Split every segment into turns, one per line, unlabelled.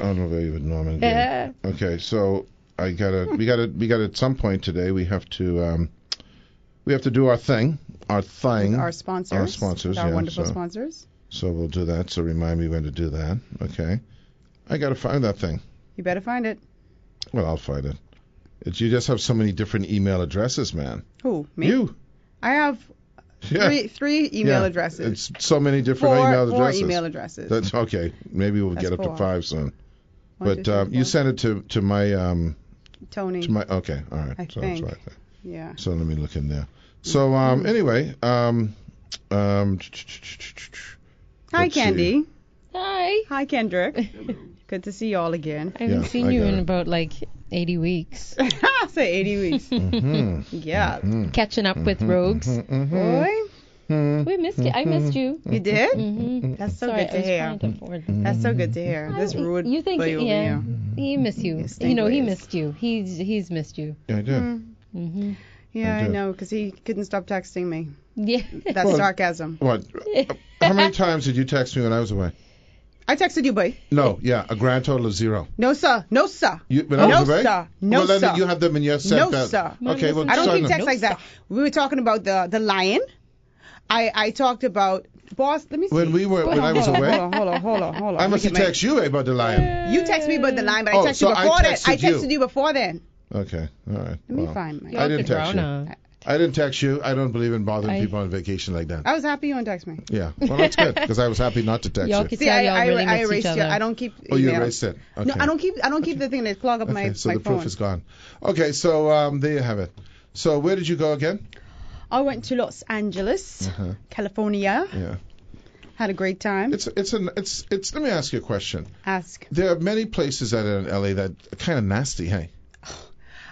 Au revoir with Normandy. Okay, so we gotta at some point today we have to do our thing. Our sponsors. Our sponsors.
Our wonderful sponsors.
So we'll do that. So remind me when to do that. Okay. I gotta find that thing.
You better find it.
Well, I'll find it. You just have so many different email addresses, man.
Who? Me?
You.
I have three email addresses.
It's so many different email addresses.
4 email addresses.
That's okay. Maybe we'll get up to 5 soon.
One,
But you sent it to my
Tony.
To my okay. All right.
I
so
think.
that's right there.
Yeah.
So let me look in there. So anyway,
Hi, Candy.
Hi.
Hi, Kendrick. Good to see you all again.
I haven't seen you in about like 80 weeks.
Say 80 weeks. Yeah.
Catching up with Rogues.
Boy.
We missed you. I missed you.
You did?
That's
so good to hear. That's so good to hear. This rude.
You think? Yeah. He missed you. He missed you. He's missed you.
Yeah, I did.
Mm-hmm.
Yeah, I know, because he couldn't stop texting me.
Yeah.
That's sarcasm.
What? How many times did you text me when I was away?
I texted you, boy.
No, yeah, a grand total of 0.
No, sir. No, sir.
When I was away?
Sir. No,
well,
sir.
Then you have them in your set.
No, sir.
Okay, well,
I don't keep texts like that. We were talking about the lion. I talked about boss. Let me see.
When I was away.
Hold on.
I must have texted you about the lion.
You texted me about the lion, but I texted you before that. I texted you before then.
Okay, all right.
Let me find my.
I didn't text you. I didn't text you. I don't believe in bothering people on vacation like that.
I was happy you didn't text me.
Yeah, well, that's good because I was happy not to text you.
See, I
erased you. I don't keep.
Oh, you erased it. Okay.
No, I don't keep the thing that clog up my phone.
So the proof is gone. Okay, so there you have it. So where did you go again?
I went to Los Angeles, California.
Yeah.
Had a great time.
It's. Let me ask you a question.
Ask.
There are many places out in LA that are kind of nasty, hey.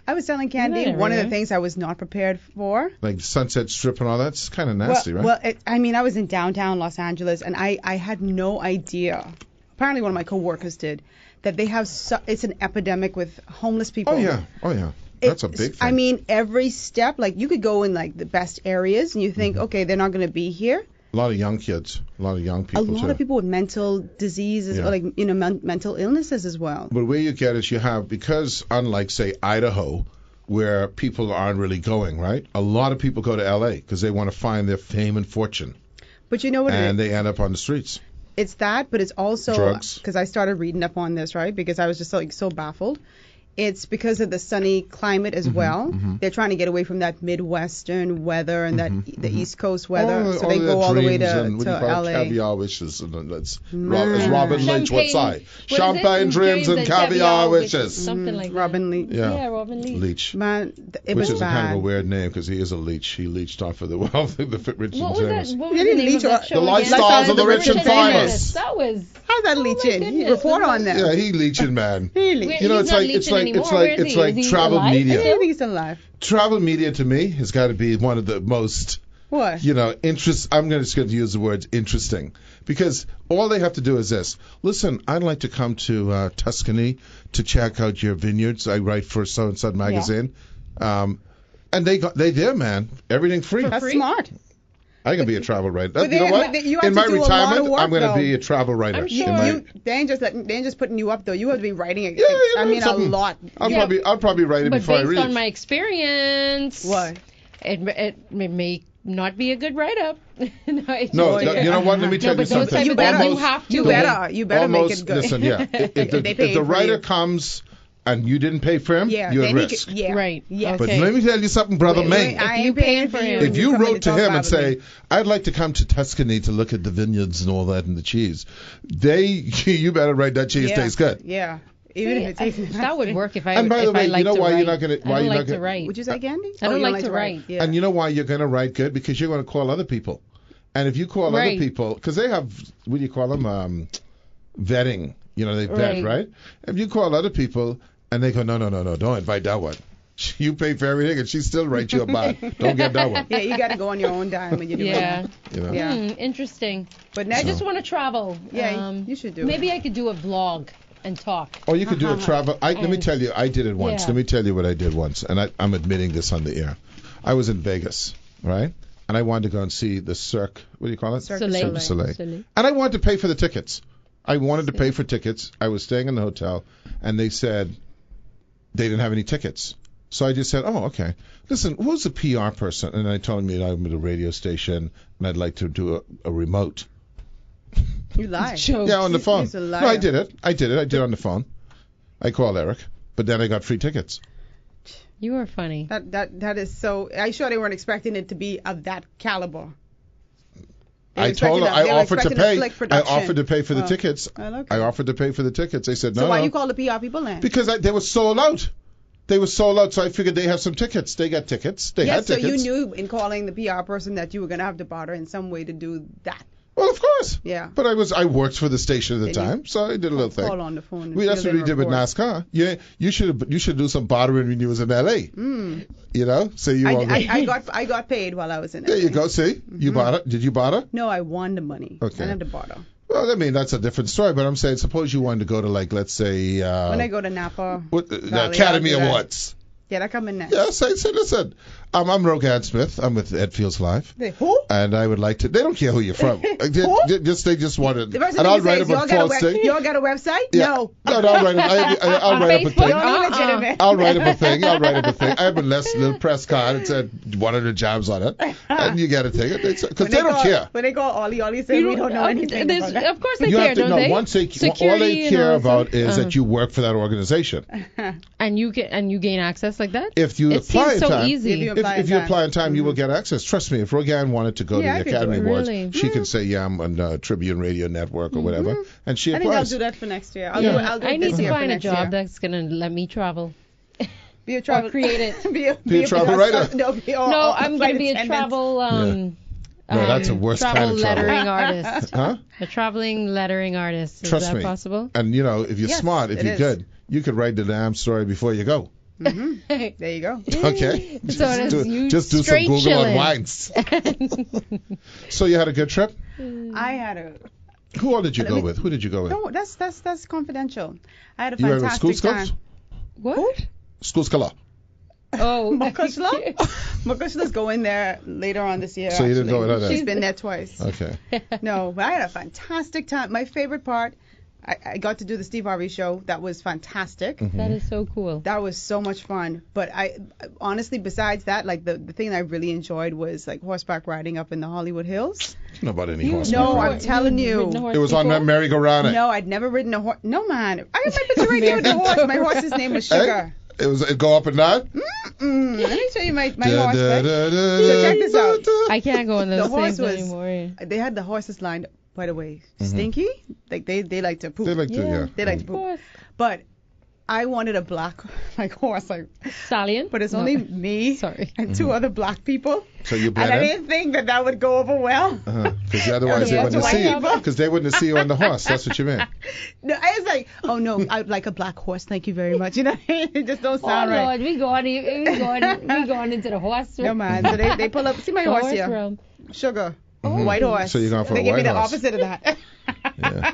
I was telling Candy one of the things I was not prepared for.
Like Sunset Strip and all that. It's kind of nasty, right?
Well, I was in downtown Los Angeles, and I had no idea. Apparently, one of my coworkers did that they have. It's an epidemic with homeless people.
Oh yeah. That's a big thing.
I mean, every step, like you could go in like the best areas, and you think, okay, they're not going to be here.
A lot of young kids, a lot of young people too.
A lot of people with mental diseases, or like mental illnesses as well.
But where you get is you have, because unlike say Idaho, where people aren't really going, right? A lot of people go to LA because they want to find their fame and fortune.
But you know what?
And they end up on the streets.
It's that, but it's also
drugs.
Because I started reading up on this, right? Because I was just so baffled. It's because of the sunny climate as well. They're trying to get away from that Midwestern weather and the East Coast weather. So they go all the way to LA.
Caviar wishes. And as Robin Lynch would say. Champagne dreams and caviar wishes.
Something like
Robin Leach.
Yeah, Robin
Leach.
Man, it
Which
was
is
bad.
a kind of a weird name because he is a leech. He leached off of the wealth of the rich and famous.
What was the name of that show?
The lifestyles of the rich and famous.
That was.
How's that leeching? He report on that.
Yeah, he leeching, man.
Really?
It's like travel media.
I think he's still alive.
Travel media to me has got to be one of the most, interest. I'm just going to use the words interesting because all they have to do is this. Listen, I'd like to come to Tuscany to check out your vineyards. I write for So and So magazine, and they there, man. Everything free.
That's smart.
I can be a travel writer.
You know what? In
my retirement, I'm going to be a travel writer.
I'm sure.
They ain't just putting you up though. You have to be writing it.
Yeah,
a lot.
I'll probably write it before I read.
But based on my experience,
what?
It may not be a good write-up.
You know what? Let me tell you something.
You better make it good.
Listen, if the writer comes and you didn't pay for him, you're at risk.
Right. Yeah.
But let me tell you something, brother Ming.
I ain't paying for him.
If you wrote to him and say, I'd like to come to Tuscany to look at the vineyards and all that and the cheese, you better write that cheese tastes good.
Yeah. Even if it tastes
that would work if I.
And by the way, you know why you're not going to?
I don't like to write.
Would you say, Candy?
I don't like to write.
Yeah.
And you know why you're going to write good? Because you're going to call other people. And if you call other people, because they have, what do you call them? Vetting. They vet, right? If you call other people and they go, no, don't invite that one. You pay for everything, and she still writes you a bot. Don't get that one.
Yeah, you got to go on your own dime when you do
it.
Yeah.
Interesting.
But now
I just want to travel.
Yeah, you should do it.
Maybe I could do a vlog and talk.
Oh, you could do a travel. Let me tell you, I did it once. Let me tell you what I did once, and I'm admitting this on the air. I was in Vegas, right? And I wanted to go and see the Cirque. What do you call it?
Cirque du
Soleil. And I wanted to pay for the tickets. I wanted to pay for tickets. I was staying in the hotel, and they said they didn't have any tickets. So I just said, oh, okay. Listen, who's the PR person? And I told him I'm at a radio station, and I'd like to do a remote.
You lied.
Yeah, on the phone.
He's a liar.
No, I did it. I did it on the phone. I called Eric, but then I got free tickets.
You are funny.
That is so. I'm sure they weren't expecting it to be of that caliber.
I told her I offered to pay. I offered to pay for the tickets.
Okay.
I offered to pay for the tickets. They said no.
So why you call the PR people then?
Because they were sold out. They were sold out, so I figured they have some tickets. They got tickets. They had tickets.
So you knew in calling the PR person that you were going to have to barter in some way to do that.
Well, of course.
Yeah.
But I worked for the station at the time, so I did a little thing.
Call on the phone.
That's what we did with NASCAR. Yeah, you should do some bartering when you was in L.A. You know, so you.
I got paid while I was in.
There you go. See, you barter. Did you barter?
No, I won the money.
Okay.
I didn't have to barter.
Well, I mean that's a different story. But I'm saying, suppose you wanted to go to let's say.
When I go to Napa.
The Academy Awards.
Yeah, that come in next.
Yeah, say, listen, I'm Rogan Smith. I'm with Ed Fields Live.
Who?
And I would like to. They don't care who you're from. They just wanted.
The
and I'll write up a false thing.
You all got a website?
Yeah.
No.
No, I'll write up. I'll write up a thing. I'll write up a thing. I have a little press card and said one of the jams on it, and you get a ticket because they don't care.
When they call Ollie say we don't know anything about that.
Of course they care, don't they?
Once all they care about is that you work for that organization.
And you gain access like that?
If you apply in time,
easy.
If you apply in time, you will get access. Trust me, if Rogan wanted to go to the Academy Awards, she can say, yeah, I'm on Tribune Radio Network or whatever, and she applies.
I think I'll do that for next year.
I need to find a job that's going to let me travel.
Be a travel
create it.
Be a travel writer.
No, I'm going to be a travel.
No, that's a worse kind of travel.
Lettering artist.
Huh?
A traveling lettering artist. Is
Trust
that
me.
possible?
And if you're smart, if you're good, you could write the damn story before you go.
There you go.
Okay.
Just
do some Google
chilling.
on wines. So you had a good trip?
I had a.
Who all did you go with? Who did you go with?
No, that's confidential. I had a
fantastic
time.
You went with School Scouts?
What?
School Scala.
Oh,
Makushla? Makushla's going there later on this year.
So you didn't go with her?
She's been there twice.
Okay.
No, but I had a fantastic time. My favorite part, I got to do the Steve Harvey show. That was fantastic.
Mm-hmm. That is so cool.
That was so much fun. But I honestly, besides that, the thing I really enjoyed was horseback riding up in the Hollywood Hills.
Not about any horse.
No, I'm telling you.
It was on that merry-go-round.
No, I'd never ridden a horse. No, man. I have my picture right there with the horse. My horse's name was Sugar.
It go up and down?
Let me show you my horse. So check this out.
I can't go on those things anymore.
They had the horses lined up, by the way, stinky. Like they like to poop.
They like to, yeah.
They like to poop. But I wanted a black horse,
stallion.
But it's only me and two other black people.
So you
and I didn't think that would go over well.
Because otherwise they wouldn't see you. Because they wouldn't see you on the horse. That's what you meant.
No, I was like, oh no, I'd like a black horse. Thank you very much. It just don't sound right.
Lord, we going into the horse.
No man. So they pull up. See my horse here.
Realm.
Sugar. White horse.
So you're going for
they
a white horse.
They give me the opposite of that.
Yeah.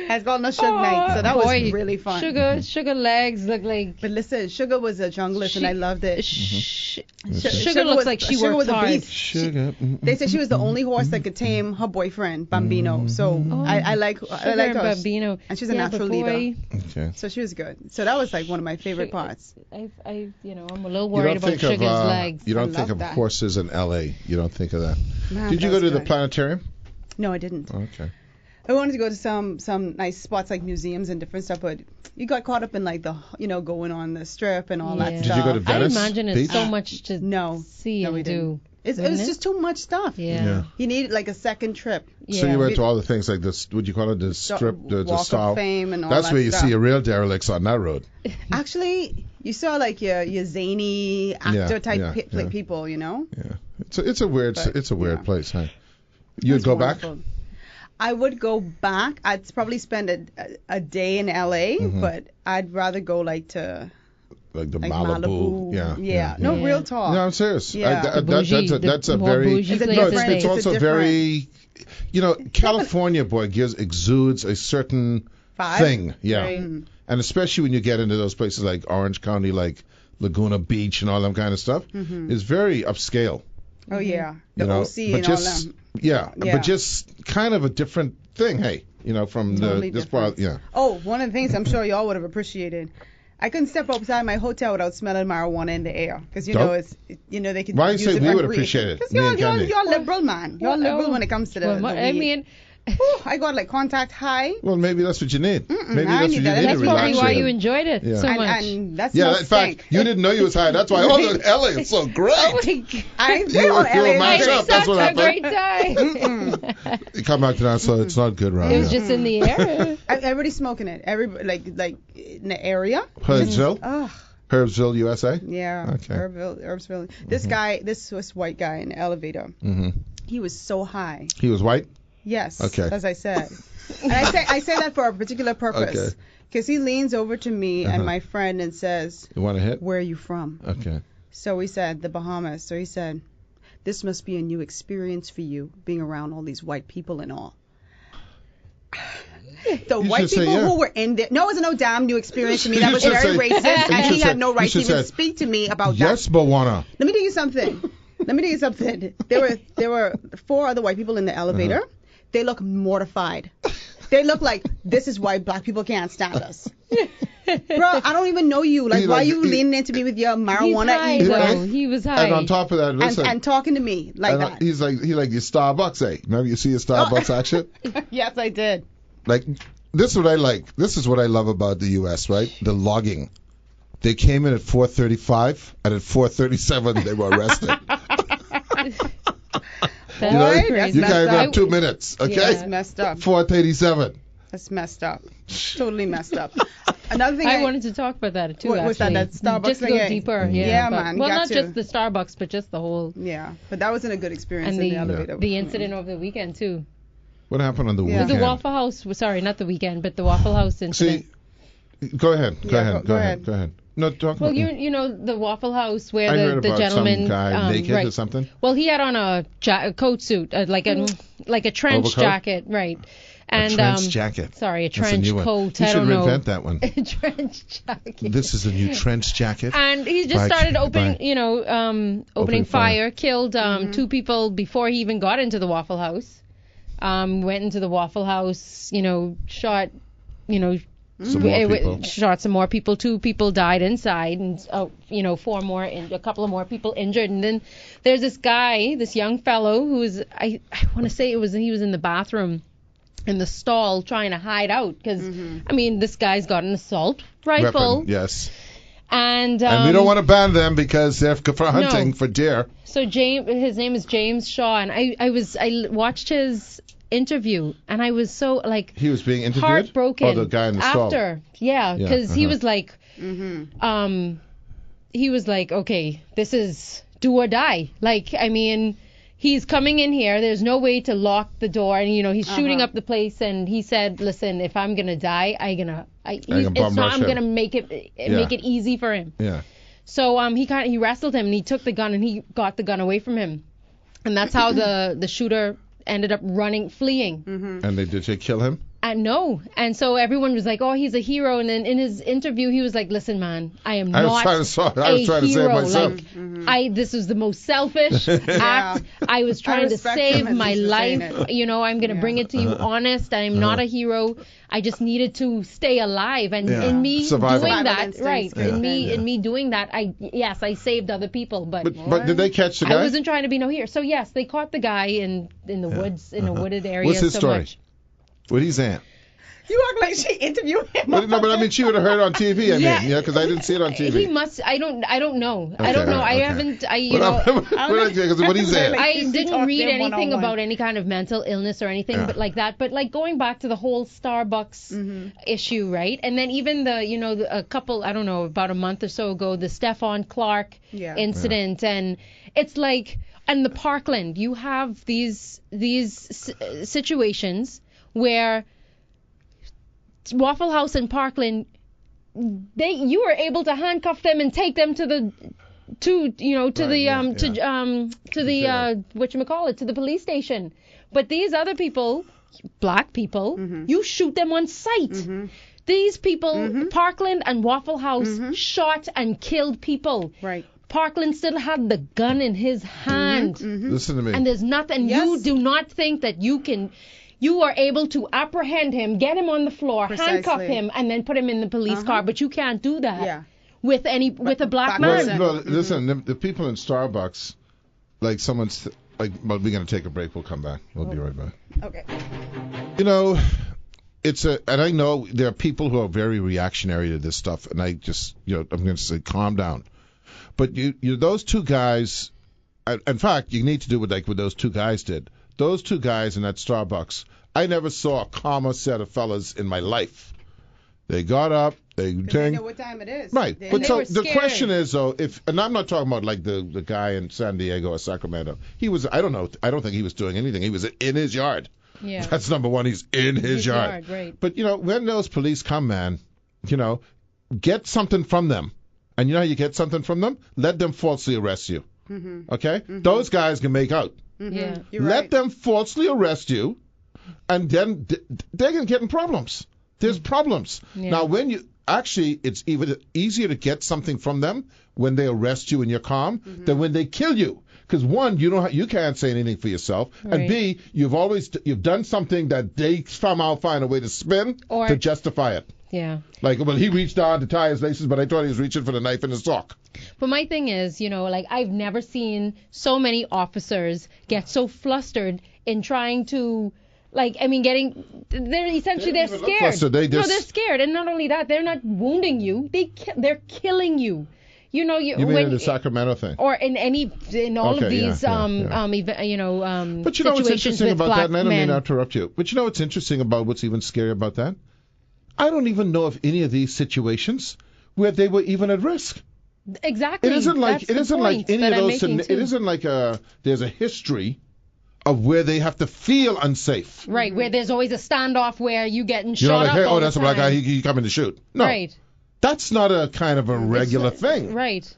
Has got no Sugar night, so that was really fun.
Sugar legs look like.
But listen, Sugar was a junglist, and I loved it.
Sugar looks like she
Sugar
worked
was
hard.
a beast.
Sugar.
They said she was the only horse that could tame her boyfriend, Bambino. So I like her.
Bambino.
And she's a natural leader.
Okay.
So she was good. So that was one of my favorite parts.
I'm a little worried about Sugar's legs.
You don't think of horses in L.A. You don't think of that.
Man,
did you go to the planetarium?
No, I didn't.
Okay.
I wanted to go to some nice spots like museums and different stuff, but you got caught up in going on the strip and all that stuff.
Did you go to Venice?
I imagine it's so much to see and do.
It was just too much stuff.
Yeah.
You needed a second trip.
So you went to all the things like this, would you call it the strip, the
Walk
style?
of Fame and all that
That's where you
stuff.
see a real derelicts on that road.
Actually, you saw your zany actor type people,
Yeah. It's a weird place, huh? You'd go
wonderful. Back? I would go back. I'd probably spend a day in LA, but I'd rather go to
the Malibu.
Yeah. No, real talk.
No, I'm serious.
Yeah.
That's a very. It's also very. California, boy, exudes a certain thing. Yeah. Right. And especially when you get into those places like Orange County, like Laguna Beach and all that kind of stuff, is very upscale.
Oh yeah, the OC and all that.
Yeah, but just kind of a different thing. Hey, from
totally
this part. Yeah.
Oh, one of the things I'm sure y'all would have appreciated. I couldn't step outside my hotel without smelling marijuana in the air because they could.
Why you say we would appreciate it?
Because you're liberal, man. You're liberal when it comes to the weed. I got like contact high.
Well, maybe that's what you need. Maybe that's what you need
That's
to
probably
relax
why
you.
you enjoyed it so much.
And that's
in fact, you didn't know you was high. That's why LA is so great.
Oh my God.
I
You were mashed up. That's what
Such a
happened.
great time.
You come back to that, so it's not good, right?
It was just in the air.
Everybody's smoking it. Everybody like in the area.
Herbsville? Herbsville, USA?
Yeah.
Okay.
Herbsville. This guy, this Swiss white guy in the elevator.
Mm-hmm.
He was so high.
He was white?
Yes.
Okay.
As I said. And I say that for a particular purpose.
Okay.
Because he leans over to me and my friend and says,
"You want to hit?
Where are you from?"
Okay.
So we said, the Bahamas. So he said, this must be a new experience for you, being around all these white people and all. The white people who were in there. No, it was no damn new experience to me. That was very racist, and he had no right to even speak to me about that.
Yes, Bawana.
Let me tell you something. There were 4 other white people in the elevator. They look mortified. They look like, this is why black people can't stand us. Bro, I don't even know you. Like, why are you leaning into me with your marijuana?
He was high.
And on top of that, listen.
And talking to me like that.
He's like your Starbucks, eh? Remember you see your Starbucks action?
Yes, I did.
Like, this is what I like. This is what I love about the U.S., right? The logging. They came in at 4:35, and at 4:37 they were arrested. You guys have 2 minutes, okay?
That's messed up.
4:37.
That's messed up. Totally messed up. Another thing
I wanted to talk about that too.
What's that Starbucks
just to go deeper.
Yeah, man.
Well, not just the Starbucks, but just the whole.
Yeah, but that wasn't a good experience
and
in the elevator.
The incident over the weekend too.
What happened on the weekend?
The Waffle House. Sorry, not the weekend, but the Waffle House incident.
See, go ahead. Go ahead. No, talk.
Well, you know the Waffle House where the gentleman
some guy naked or something.
Well, he had on a coat suit, like a trench
Overcoat?
Jacket, right? And
a trench jacket.
Sorry, a trench coat.
You should reinvent
know.
that one.
A trench jacket.
This is a new trench jacket.
And he just started opening fire. Killed 2 people before he even got into the Waffle House. Went into the Waffle House, shot, shot some more people. 2 people died inside, and a couple of more people injured. And then there's this guy, this young fellow who's I want to say he was in the bathroom in the stall trying to hide out because this guy's got an assault rifle.
Weapon, yes.
And
we don't want to ban them because they're for hunting for deer.
So his name is James Shaw, and I watched his interview, and I was so
he was being interviewed,
heartbroken.
Oh, the guy in the stall.
Because he was like, okay, this is do or die. He's coming in here. There's no way to lock the door, and he's shooting up the place. And he said, "Listen, if I'm gonna die, I'm gonna make it easy for him."
Yeah.
So he wrestled him, and he took the gun, and he got the gun away from him, and that's how the shooter ended up fleeing.
And did they kill him?
No. And so everyone was like, oh, he's a hero. And then in his interview, he was like, listen, man, I was trying to save myself. This was the most selfish act. I was trying to save my life. I'm going to bring it to you honest. I'm not a hero. I just needed to stay alive. And in me doing that, right, in me doing that, I saved other people. But
did they catch the guy?
I wasn't trying to be no hero. So, yes, they caught the guy in the woods, in a wooded area.
What's his story? What he's saying?
You act like she interviewed him.
No, but she would have heard it on TV. Because I didn't see it on TV.
He must. I don't know. Okay, I don't know. I haven't.
What he's saying?
I didn't read anything about any kind of mental illness or anything, but like that. But like going back to the whole Starbucks issue, right? And then even a couple, I don't know, about a month or so ago, the Stephon Clark incident, and it's like, and the Parkland, you have these situations where Waffle House and Parkland, you were able to handcuff them and take them to the police station. But these other people, black people, you shoot them on sight. These people, Parkland and Waffle House, shot and killed people.
Right.
Parkland still had the gun in his hand.
Listen to me.
And there's nothing. You do not think that you can you are able to apprehend him, get him on the floor, handcuff him, and then put him in the police car. But you can't do that with a black man.
Well, listen, the people in Starbucks, like someone's like, well, we're gonna take a break. We'll come back. We'll be right back.
Okay.
You know, and I know there are people who are very reactionary to this stuff, and I just, I'm going to say, calm down. But those two guys, in fact, you need to do what those two guys did. Those two guys in that Starbucks, I never saw a calmer set of fellas in my life. They got up, they
know what time it is.
Right. But so the question is, though, and I'm not talking about like the guy in San Diego or Sacramento. He was, I don't think he was doing anything. He was in his yard.
Yeah.
That's number one. He's in his yard.
Right.
But, when those police come, man, get something from them. And you know how you get something from them? Let them falsely arrest you. Mm-hmm. Okay? Mm-hmm. Those guys can make out.
Mm-hmm. Yeah.
Let them falsely arrest you, and then they're going to get in problems. There's problems. Yeah. Now, it's even easier to get something from them when they arrest you and you're calm than when they kill you. Because one, you can't say anything for yourself, and B, you've done something that they somehow find a way to spin to justify it.
Yeah.
Like, well, he reached down to tie his laces, but I thought he was reaching for the knife in his sock.
But my thing is, I've never seen so many officers get so flustered in trying to, they're scared. They're scared, and not only that, they're not wounding you; they're killing you. You mean
in the Sacramento thing,
or in all of these
But you know what's interesting about that, and I don't mean to interrupt you. But you know what's interesting about what's even scary about that? I don't even know of any of these situations where they were even at risk.
Exactly.
It isn't like any of those. It isn't like there's a history of where they have to feel unsafe.
Right, where there's always a standoff where you getting shot up.
Hey, that's a black guy. He coming to shoot. No.
Right.
That's not a kind of a regular thing.
Right.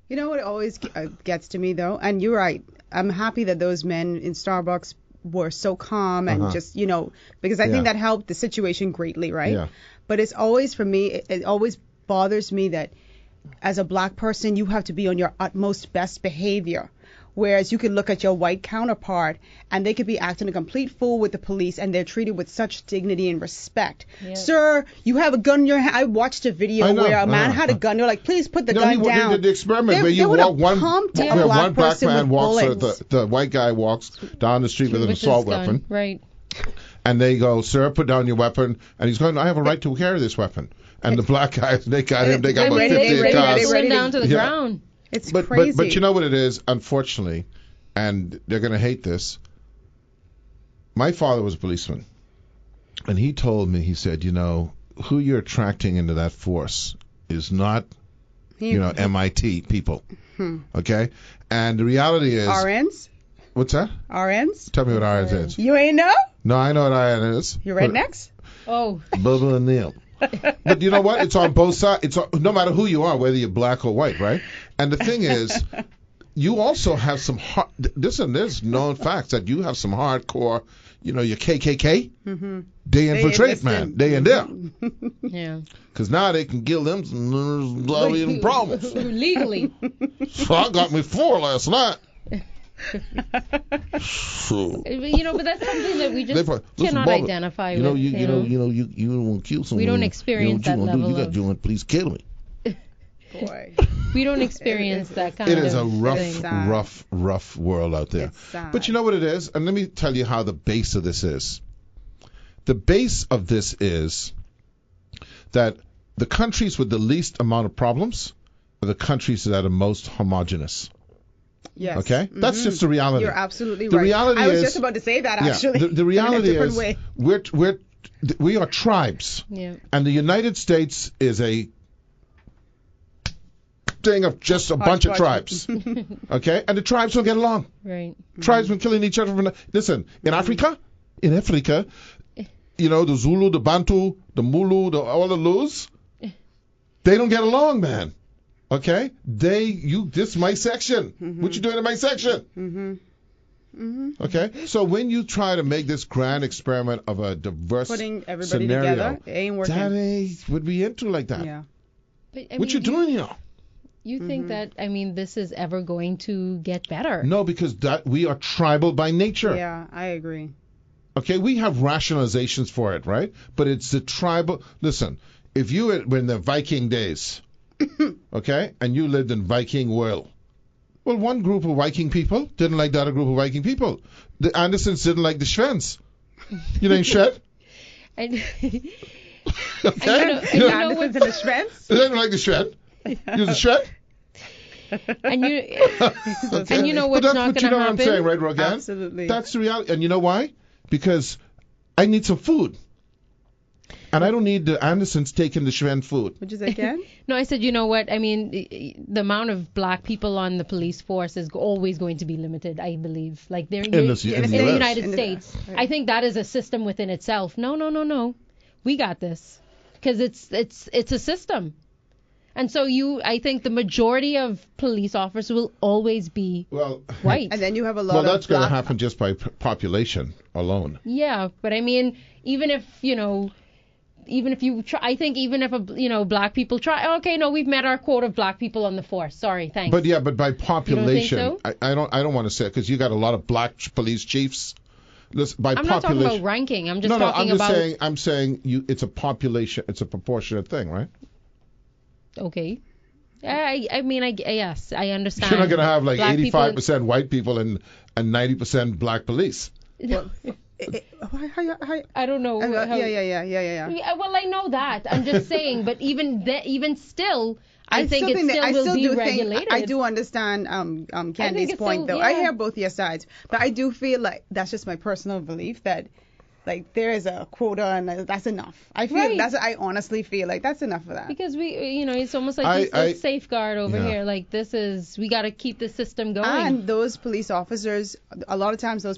You know what always gets to me, though? And you're right. I'm happy that those men in Starbucks were so calm and just, because I think that helped the situation greatly, right?
Yeah.
But it's always, for me, it always bothers me that as a black person, you have to be on your utmost best behavior. Whereas you could look at your white counterpart and they could be acting a complete fool with the police and they're treated with such dignity and respect. Yeah. Sir, you have a gun in your hand. I watched a video where a man had a gun. They're like, please put the gun down.
He did the experiment where you walk one black man walks, the white guy walks down the street with an assault weapon.
Right.
And they go, sir, put down your weapon. And he's going, I have a right to carry this weapon. And the black guys, they got him. They got about 50 cars.
They down to the ground.
It's crazy.
But you know what it is, unfortunately, and they're going to hate this. My father was a policeman, and he told me, he said, who you're attracting into that force is not, MIT people, okay? And the reality is...
RNs?
What's that?
RNs?
Tell me what RNs is.
You ain't know?
No, I know what RN is.
You rednecks?
Oh.
Bubba and Neil. But you know what? It's on both sides. No matter who you are, whether you're black or white, right? And the thing is, you also have some there's known facts that you have some hardcore, your KKK. Mm-hmm. They infiltrate, man. They in there.
Yeah.
Because now they can kill them some problems.
Legally.
So I got me 4 last night.
But that's something that we just cannot identify with.
You don't kill someone.
We don't experience that level
of... You got please kill me.
Boy.
We don't experience that kind
of
thing.
It is a rough world out there. But you know what it is? And let me tell you how the base of this is. The base of this is that the countries with the least amount of problems are the countries that are most homogenous.
Yes.
Okay? Mm-hmm. That's just the reality.
You're absolutely right.
The reality
I was just about to say that, actually.
The reality
in a
is
way.
we are tribes.
Yeah.
And the United States is a thing of just a bunch of tribes. Okay? And the tribes don't get along.
Right.
Tribes been killing each other. Listen, in Africa, the Zulu, the Bantu, the Mulu, all the Lus, they don't get along, man. Okay? This is my section. Mm-hmm. What you doing in my section? Mm-hmm. Mm-hmm. Okay? So when you try to make this grand experiment of a diverse
putting everybody
scenario,
together, it ain't working.
That ain't what we into like that.
Yeah.
But,
what you doing here?
You think that, this is ever going to get better?
No, because we are tribal by nature.
Yeah, I agree.
Okay, we have rationalizations for it, right? But it's the tribal. Listen, if you were in the Viking days, okay, and you lived in Viking world, well, one group of Viking people didn't like the other group of Viking people. The Andersons didn't like the Schwens. You know Schwed?
Okay.
You know what's in the Schweds?
They didn't like the Schwed. You the Schwed?
And you know what's not going to happen?
But that's what you know what I'm saying, right, Rogan?
Absolutely.
That's the reality. And you know why? Because I need some food. And I don't need the Andersons taking the Schwen food.
Which is again?
No, I said, you know what? I mean, the amount of black people on the police force is always going to be limited, I believe. Like they're in the United States. Right. I think that is a system within itself. No. We got this. Because it's a system. And so I think the majority of police officers will always be white.
And then you have a lot of
that's going to happen just by population alone.
Yeah, but I mean, even if you try, I think even if black people try, okay, no, we've met our quota of black people on the force. Sorry, thanks.
But by population,
you don't think
so? I don't want to say it because you got a lot of black police chiefs.
I'm not talking about ranking. I'm just talking about.
I'm saying it's a population. It's a proportionate thing, right?
Okay. I mean, yes, I understand.
You're not going to have like 85% white people and 90% black police.
Well,
I don't know.
Yeah.
Well, I know that. I'm just saying, but even still, I think it still will be regulated.
I do understand Candy's point, though. Yeah. I hear both your sides, but I do feel like that's just my personal belief that. Like there is a quota and that's enough. I honestly feel like that's enough for that.
Because it's almost like this safeguard over here. Like we got to keep the system going.
And those police officers, a lot of times those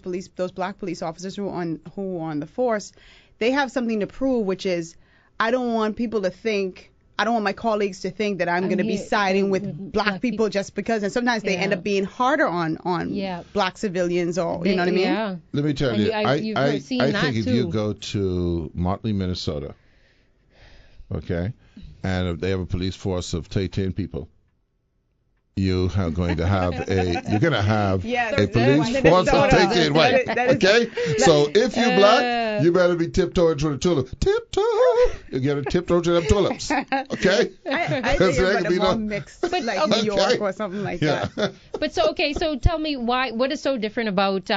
black police officers who are on the force, they have something to prove, which is I don't want my colleagues to think that I'm going to be siding with black people just because. And sometimes they end up being harder on black civilians or, you know what I mean?
Yeah.
Let me tell you, I think if you go to Motley, Minnesota, okay, and they have a police force of 10 people, you are going to have a police force of 10 white. Okay? So if you're black, you better be tiptoeing through the tulip. Tiptoe! You got to tiptoe through them tulips. Okay?
I think it's more mixed, like New York or something like that.
But so tell me what is so different about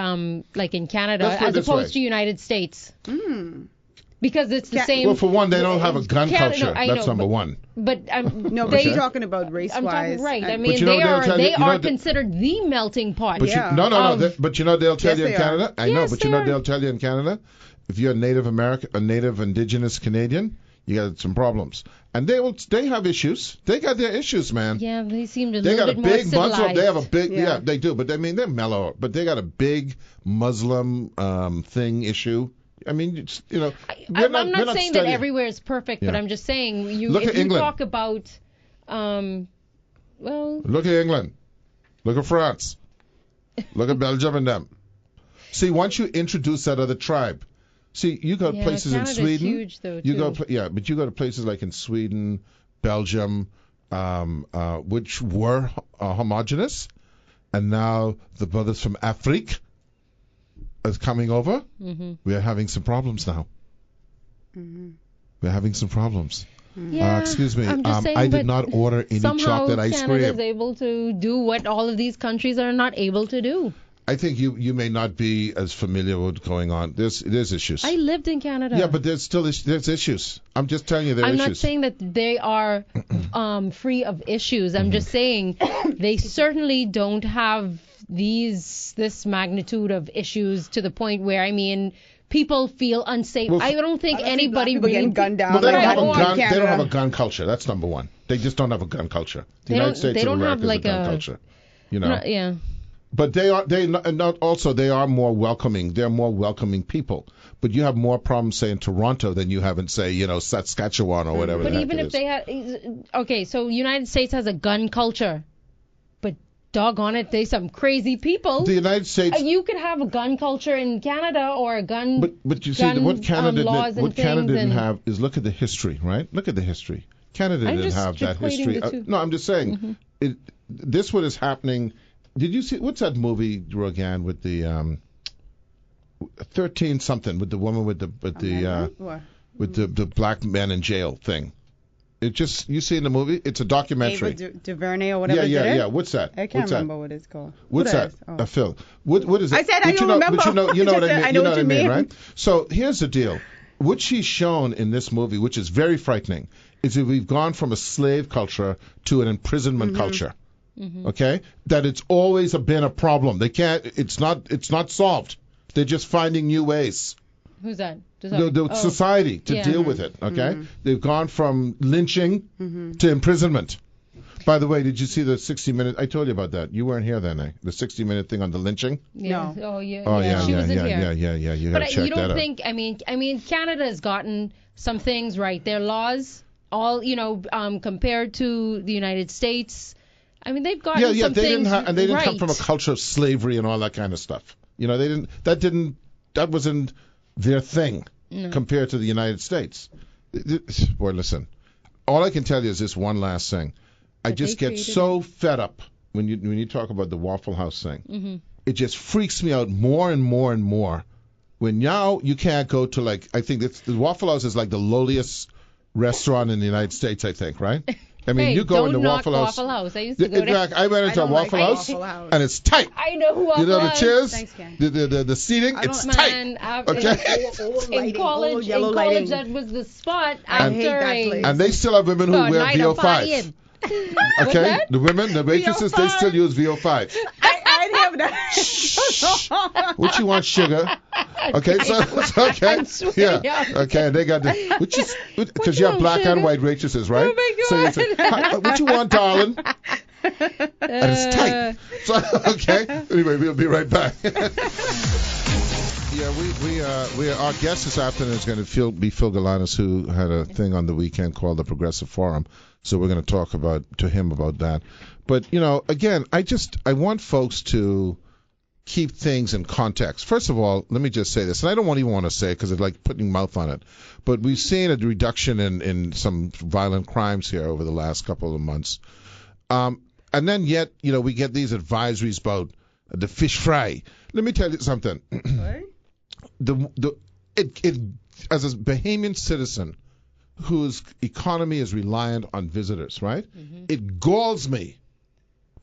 like in Canada as opposed to United States? Because it's the same.
Well, for one, they don't have a gun culture. That's number one.
But
you're talking about race-wise.
I'm talking right. I mean, they are considered the melting pot.
But but they'll tell you in Canada. I know, but they'll tell you in Canada, if you're a Native American, a Native Indigenous Canadian, you got some problems. And they have issues. They got their issues, man.
Yeah, they seem to little bit more civilized.
They have a big, they do. But I mean, they're mellow. But they got a big Muslim issue. I mean,
I'm not saying that everywhere is perfect, but I'm just saying if you talk about,
look at England, look at France, look at Belgium and them. See, once you introduce that other tribe, you got places
Canada's
in Sweden.
Huge, though, too.
But you go to places like in Sweden, Belgium, which were homogenous, and now the brothers from Afrique is coming over. We are having some problems now. We're having some problems.
Yeah,
excuse me.
I'm just saying,
I did not order any chocolate ice cream.
Somehow Canada is able to do what all of these countries are not able to do.
I think you may not be as familiar with what's going on. There's issues.
I lived in Canada.
Yeah, but there's issues. I'm just telling you
I'm not saying that they are free of issues. I'm just saying they certainly don't have this magnitude of issues to the point where, I mean, people feel unsafe. I don't think anybody really
getting gunned down.
Well, they don't have a gun culture. That's number one. They just don't have a gun culture. The United States of America has a gun culture.
Yeah.
But they are more welcoming. They're more welcoming people. But you have more problems, say, in Toronto than you have in, say, Saskatchewan or whatever.
But even if they had, so United States has a gun culture, but doggone it, they some crazy people.
The United States.
You could have a gun culture in Canada or a gun.
But you see, what Canada didn't have is look at the history, right? Look at the history. Canada didn't have that history. No, I'm just saying, this what is happening. Did you see what's that movie, Rogan, with the 13 something with the woman with the black man in jail thing. It just, you see in the movie, it's a documentary.
Ava DuVernay or whatever.
Yeah. What's that?
I can't remember what it's called.
What's that? A film. What is it?
I said I don't remember.
But you know what I mean. You know what I mean, right? So here's the deal. What she's shown in this movie, which is very frightening, is that we've gone from a slave culture to an imprisonment culture. Mm-hmm. Okay, that it's always been a problem. They can't. It's not solved. They're just finding new ways.
Who's that?
The society to deal with it. Okay, they've gone from lynching to imprisonment. By the way, did you see the 60-minute? I told you about that. You weren't here then, eh? The 60-minute thing on the lynching.
Yeah.
No.
Oh yeah.
Oh yeah.
She wasn't here.
Yeah. You gotta check that out. But you don't
think? I mean, Canada has gotten some things right. Their laws, all compared to the United States. I mean, they've gotten some things right.
And they didn't come from a culture of slavery and all that kind of stuff. You know, they didn't. That wasn't their thing compared to the United States. Boy, listen. All I can tell you is this one last thing. I just get so fed up when you talk about the Waffle House thing. Mm-hmm. It just freaks me out more and more and more. When now you can't go to I think the Waffle House is like the lowliest restaurant in the United States, I think, right? I mean, you go into Waffle House.
I used to go there.
I went into a Waffle House, and it's tight.
I know Waffle House.
You know the chairs, the seating, it's tight. Okay.
In college, that was the spot.
I hate that place.
And they still have women who wear VO5. Okay, the women, the waitresses, they still use VO5.
I have that.
What you want, sugar? Okay, so okay, yeah, okay, and they got the because you have black sugar? And white waitresses, right?
Oh my God.
So you say, what you want, darling? And it's tight. So okay, anyway, we'll be right back. Yeah, we our guest this afternoon is going to be Phil Galanis, who had a thing on the weekend called the Progressive Forum. So we're going to talk to him about that. But again, I want folks to keep things in context. First of all, let me just say this, and I don't even want to say it because it's like putting mouth on it. But we've seen a reduction in some violent crimes here over the last couple of months. And then yet, we get these advisories about the fish fry. Let me tell you something. As a Bahamian citizen whose economy is reliant on visitors, right? Mm-hmm. It galls me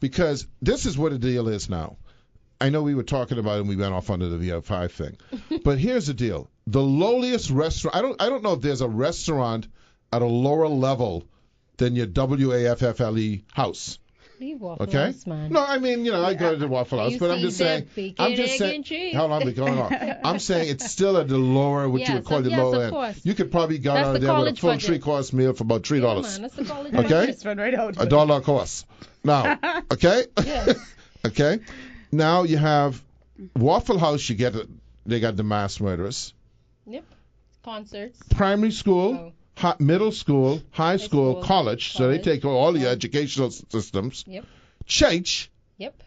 because this is what the deal is now. I know we were talking about it and we went off onto the VO5 thing, but here's the deal: the lowliest restaurant. I don't know if there's a restaurant at a lower level than your WAFFLE house.
Waffle House, man.
No, I mean, I go to the Waffle House, but I'm just saying. How long we going on? I'm saying it's still at the lower, what you would call the low end.
Course.
You could probably go out there with a full 3-course meal for about $3.
Yeah, man, that's the college
okay,
just run right out.
$1 a course. Now, okay,
yes.
Okay. Now you have Waffle House. They got the mass murderers.
Yep. Concerts.
Primary school. Middle school, high school, college, so they take all the educational systems.
Yep.
Church.
Yep.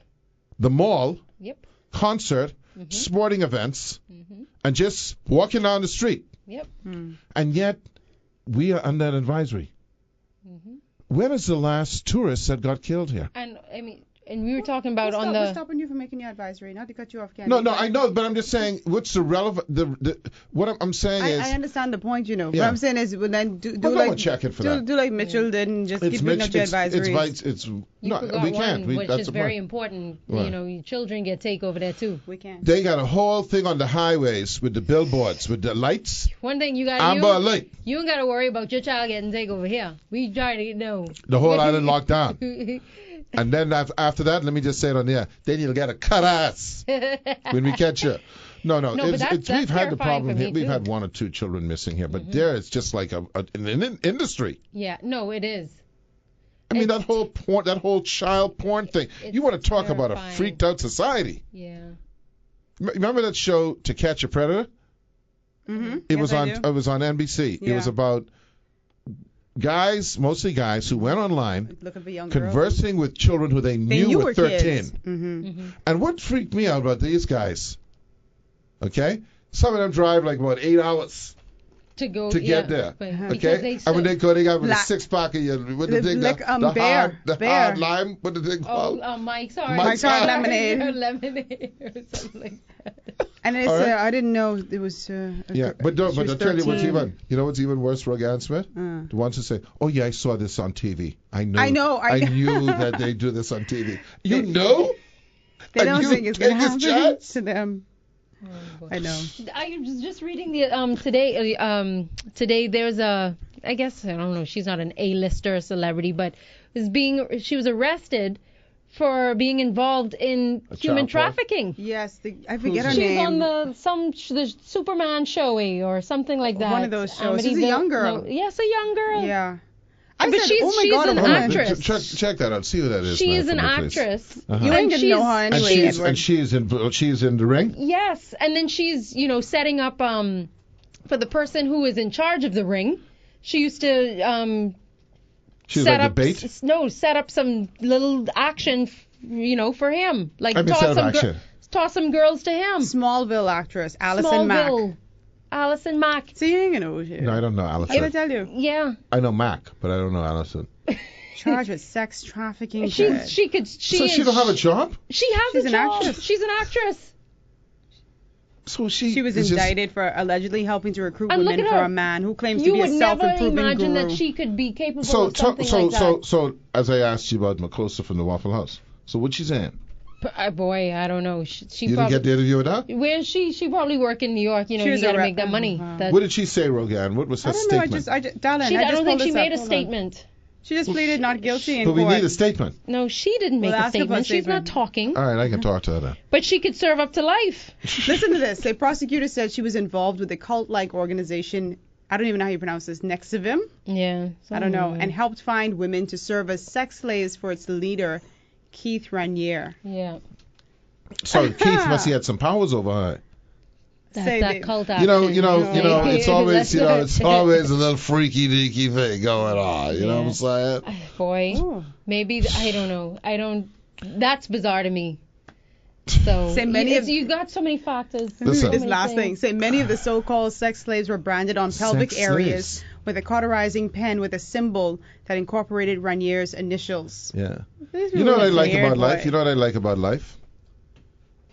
The mall.
Yep.
Concert. Mm-hmm. Sporting events. Mm-hmm. And just walking down the street.
Yep.
And yet, we are under an advisory. Mm-hmm. When is the last tourist that got killed here?
And we were talking about
what's stopping you from making your advisory? Not to cut you off, Candy.
No, I know, but I'm just saying, what's the relevant? What I'm saying is.
I understand the point, Yeah. What I'm saying is, then do like
check it for that.
Do like Mitchell did, and just keep bringing up your advisories.
We can't.
Which is very important. Right. Children get take over there too.
We can't.
They got a whole thing on the highways with the billboards, with the lights.
One thing you got.
Amber Alert.
You ain't got to worry about your child getting take over here. We try to know.
The whole island locked down. And then after that, let me just say it on the air. Then you'll get a cut ass when we catch you. No. We've had the problem here. We've had 1 or 2 children missing here, but there it's just like an industry.
Yeah, no, it is.
I mean, that whole child porn thing. You want to talk about a freaked out society?
Yeah.
Remember that show To Catch a Predator?
Mm-hmm.
It was on NBC. Yeah. It was about mostly guys who went online conversing with children who they knew were 13.
Mm-hmm. Mm-hmm.
And what freaked me out about these guys, okay? Some of them drive like about 8 hours to get there. Okay? And when they go, they got with a 6-pack of with the thing, hard lime, what the thing called?
Mike's
Hard Lemonade.
Lemonade or something like that.
And it's, I didn't know it was.
But I'll tell you what's even worse, Rogan Smith? The ones who say, "Oh yeah, I saw this on TV. I knew that they do this on TV." You know?
They don't think it's going to happen to them.
Oh,
I know.
I was just reading the today. Today there's a, I guess, I don't know. She's not an A-lister celebrity, but she was arrested for being involved in human trafficking.
Yes, I forget her name.
She's on the Superman showy or something like that.
One of those shows. She's a young girl.
No, yes, a young girl.
Yeah.
But she's an actress.
Check that out. See who that is.
She is an actress.
You ain't gonna know her anyway.
And she's in the ring.
Yes, and then she's setting up for the person who is in charge of the ring. She used to set up some little action, for him. Like toss some girls to him.
Smallville actress Allison Mack.
Allison Mack.
So you ain't gonna know who.
No, I don't know Allison.
I'm gonna tell you.
Yeah.
I know Mack, but I don't know Allison.
Charged with sex trafficking.
She
don't have a job?
She has a job. She's an actress.
So she
was indicted for allegedly helping to recruit women for a man who claims to be a self-improvement guru.
You would never imagine that she could be capable of something like that.
So, as I asked you about Makosa from the Waffle House, so what's she saying?
Boy, I don't know. She
you didn't get the interview with her?
Where she probably work in New York. You got to make that money.
What did she say, Rogan? What was her statement?
I
don't think she made a statement.
She just pleaded not guilty in
court.
But
we need a statement.
No, she didn't make a statement. She's not talking.
All right, I can talk to her then.
But she could serve up to life.
Listen to this. The prosecutor said she was involved with a cult-like organization. I don't even know how you pronounce this. Nexivim?
Yeah.
I don't know. And helped find women to serve as sex slaves for its leader, Keith Raniere.
Yeah.
So Keith must have had some powers over her.
That cult action.
It's always a little freaky deaky thing going on. You know what I'm saying?
Boy, maybe I don't know. That's bizarre to me. So you got so many factors.
Listen.
This last thing. Say many of the so-called sex slaves were branded on pelvic areas with a cauterizing pen with a symbol that incorporated Raniere's initials.
Yeah. You know what I like about life? You know what I like about life?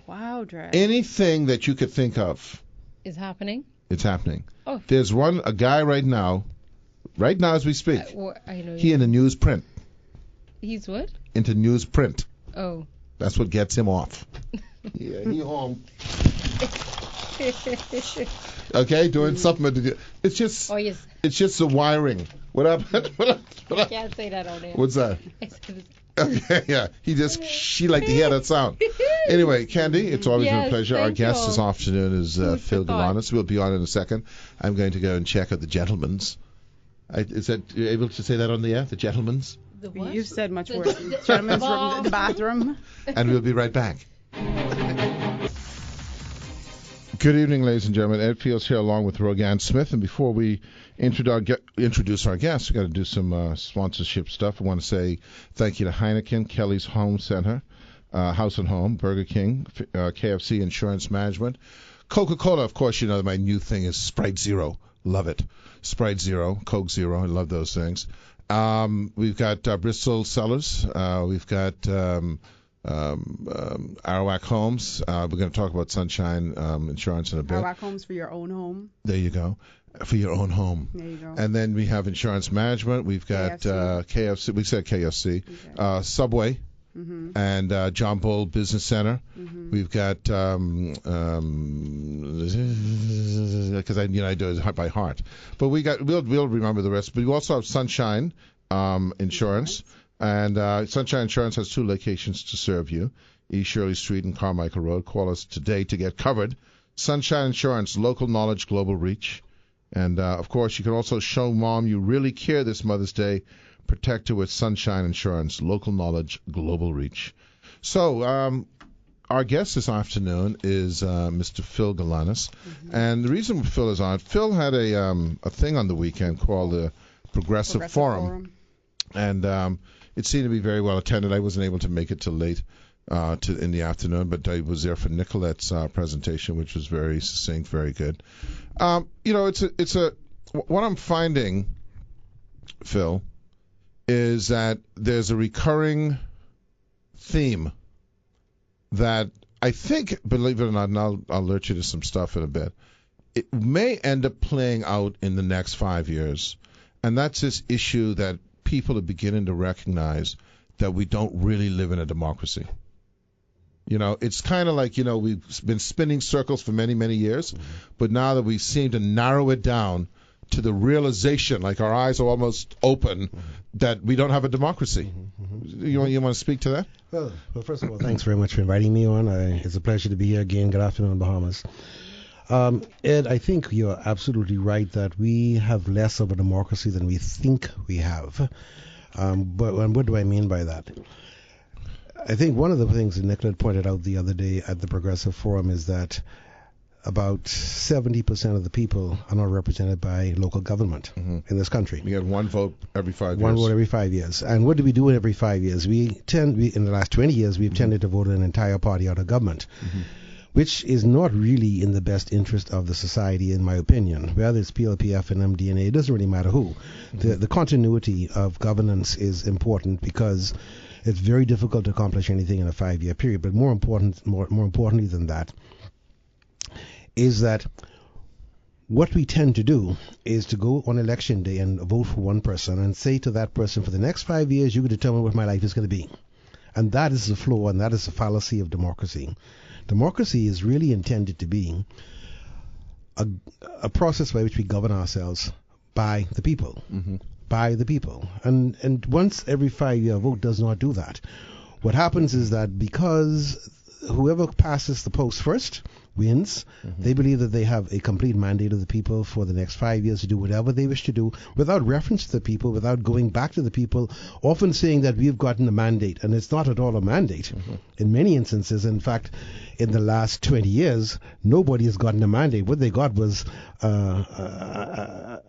Wow, Dre.
Anything that you could think of
is happening.
It's happening.
Oh.
There's a guy right now as we speak.
I know
he in the newsprint.
He's what?
Into newsprint.
Oh.
That's what gets him off. Yeah, he home. Okay, doing something. It's just. Oh yes. It's just the wiring. What happened?
I can't say that on there.
What's that? Okay, yeah. She liked to hear that sound. Anyway, Candy, it's always been a pleasure. Our guest this afternoon is Phil Galanis. We'll be on in a second. I'm going to go and check out the gentlemen's. Is that you're able to say that on the air? The gentlemen's?
The what? You've said much worse. Gentlemen's room, the bathroom.
And we'll be right back. Good evening, ladies and gentlemen. Ed Fields here along with Rogan Smith. And before we introduce our guests, we've got to do some sponsorship stuff. I want to say thank you to Heineken, Kelly's Home Center, House and Home, Burger King, KFC Insurance Management. Coca-Cola, of course, my new thing is Sprite Zero. Love it. Sprite Zero, Coke Zero. I love those things. We've got Bristol Cellars. We've got Arawak Homes. We're going to talk about Sunshine Insurance in a bit.
Arawak Homes for your own home.
There you go. For your own home.
There you go.
And then we have Insurance Management. We've got KFC. We said KFC. Okay. Subway. Mm-hmm. And John Bull Business Center. Mm-hmm. We've got because I do it by heart. But we'll remember the rest. But we also have Sunshine Insurance. And Sunshine Insurance has 2 locations to serve you, East Shirley Street and Carmichael Road. Call us today to get covered. Sunshine Insurance, local knowledge, global reach. And, of course, you can also show Mom you really care this Mother's Day. Protect her with Sunshine Insurance, local knowledge, global reach. So our guest this afternoon is Mr. Phil Galanis. Mm-hmm. And the reason Phil is on, Phil had a thing on the weekend called the Progressive Forum. And it seemed to be very well attended. I wasn't able to make it till late in the afternoon, but I was there for Nicolette's presentation, which was very succinct, very good. What I'm finding, Phil, is that there's a recurring theme that I think, believe it or not, and I'll alert you to some stuff in a bit, it may end up playing out in the next 5 years. And that's this issue that people are beginning to recognize that we don't really live in a democracy. It's kind of like, we've been spinning circles for many, many years, but now that we seem to narrow it down to the realization, like our eyes are almost open, that we don't have a democracy. You want to speak to that?
Well, first of all, thanks very much for inviting me on. It's a pleasure to be here again. Good afternoon, Bahamas. Ed, I think you're absolutely right that we have less of a democracy than we think we have. But what do I mean by that? I think one of the things that Nicola pointed out the other day at the Progressive Forum is that about 70% of the people are not represented by local government in this country.
We have one vote every 5 years.
One vote every 5 years. And what do we do every 5 years? In the last 20 years, we've tended to vote an entire party out of government, which is not really in the best interest of the society, in my opinion. Whether it's PLP, FNM, DNA, it doesn't really matter who. The continuity of governance is important because it's very difficult to accomplish anything in a 5-year period. But more importantly than that, is that what we tend to do is to go on election day and vote for one person and say to that person, for the next 5 years, you can determine what my life is going to be. And that is the flaw, and that is the fallacy of democracy. Democracy is really intended to be a process by which we govern ourselves by the people. By the people. And once every 5-year vote does not do that. What happens is that because whoever passes the post first wins, they believe that they have a complete mandate of the people for the next 5 years to do whatever they wish to do without reference to the people, without going back to the people, often saying that we've gotten a mandate. And it's not at all a mandate. In many instances, in fact, in the last 20 years, nobody has gotten a mandate. What they got was a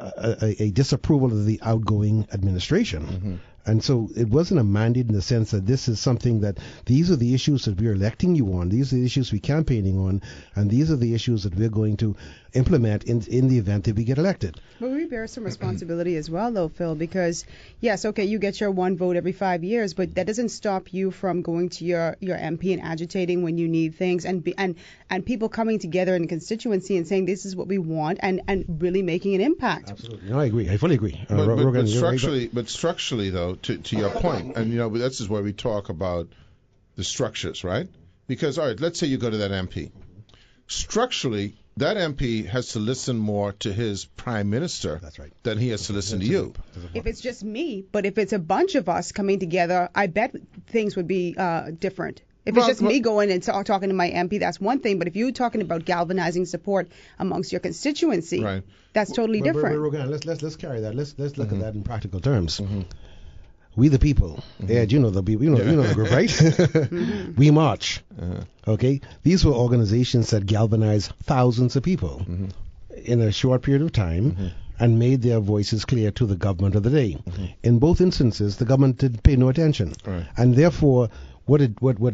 disapproval of the outgoing administration. And so it wasn't a mandate in the sense that this is something that these are the issues that we're electing you on, these are the issues we're campaigning on, and these are the issues that we're going to implement in the event that we get elected.
But we bear some responsibility as well, though, Phil, because, yes, okay, you get your one vote every 5 years, but that doesn't stop you from going to your MP and agitating when you need things and people coming together in constituency and saying this is what we want and really making an impact.
Absolutely. No, I agree. I fully agree.
But structurally, though, to your point, and, this is where we talk about the structures, right? Because, all right, let's say you go to that MP. Structurally, that MP has to listen more to his prime minister than he has to listen to you.
If it's just me, but if it's a bunch of us coming together, I bet things would be different. If it's just me going and talking to my MP, that's one thing. But if you're talking about galvanizing support amongst your constituency, that's totally different.
Let's carry that. Let's look at that in practical terms. We the people, Ed, you know the people, you know the group, right? We march. Okay, these were organizations that galvanized thousands of people in a short period of time and made their voices clear to the government of the day. In both instances, the government did pay no attention, and therefore, what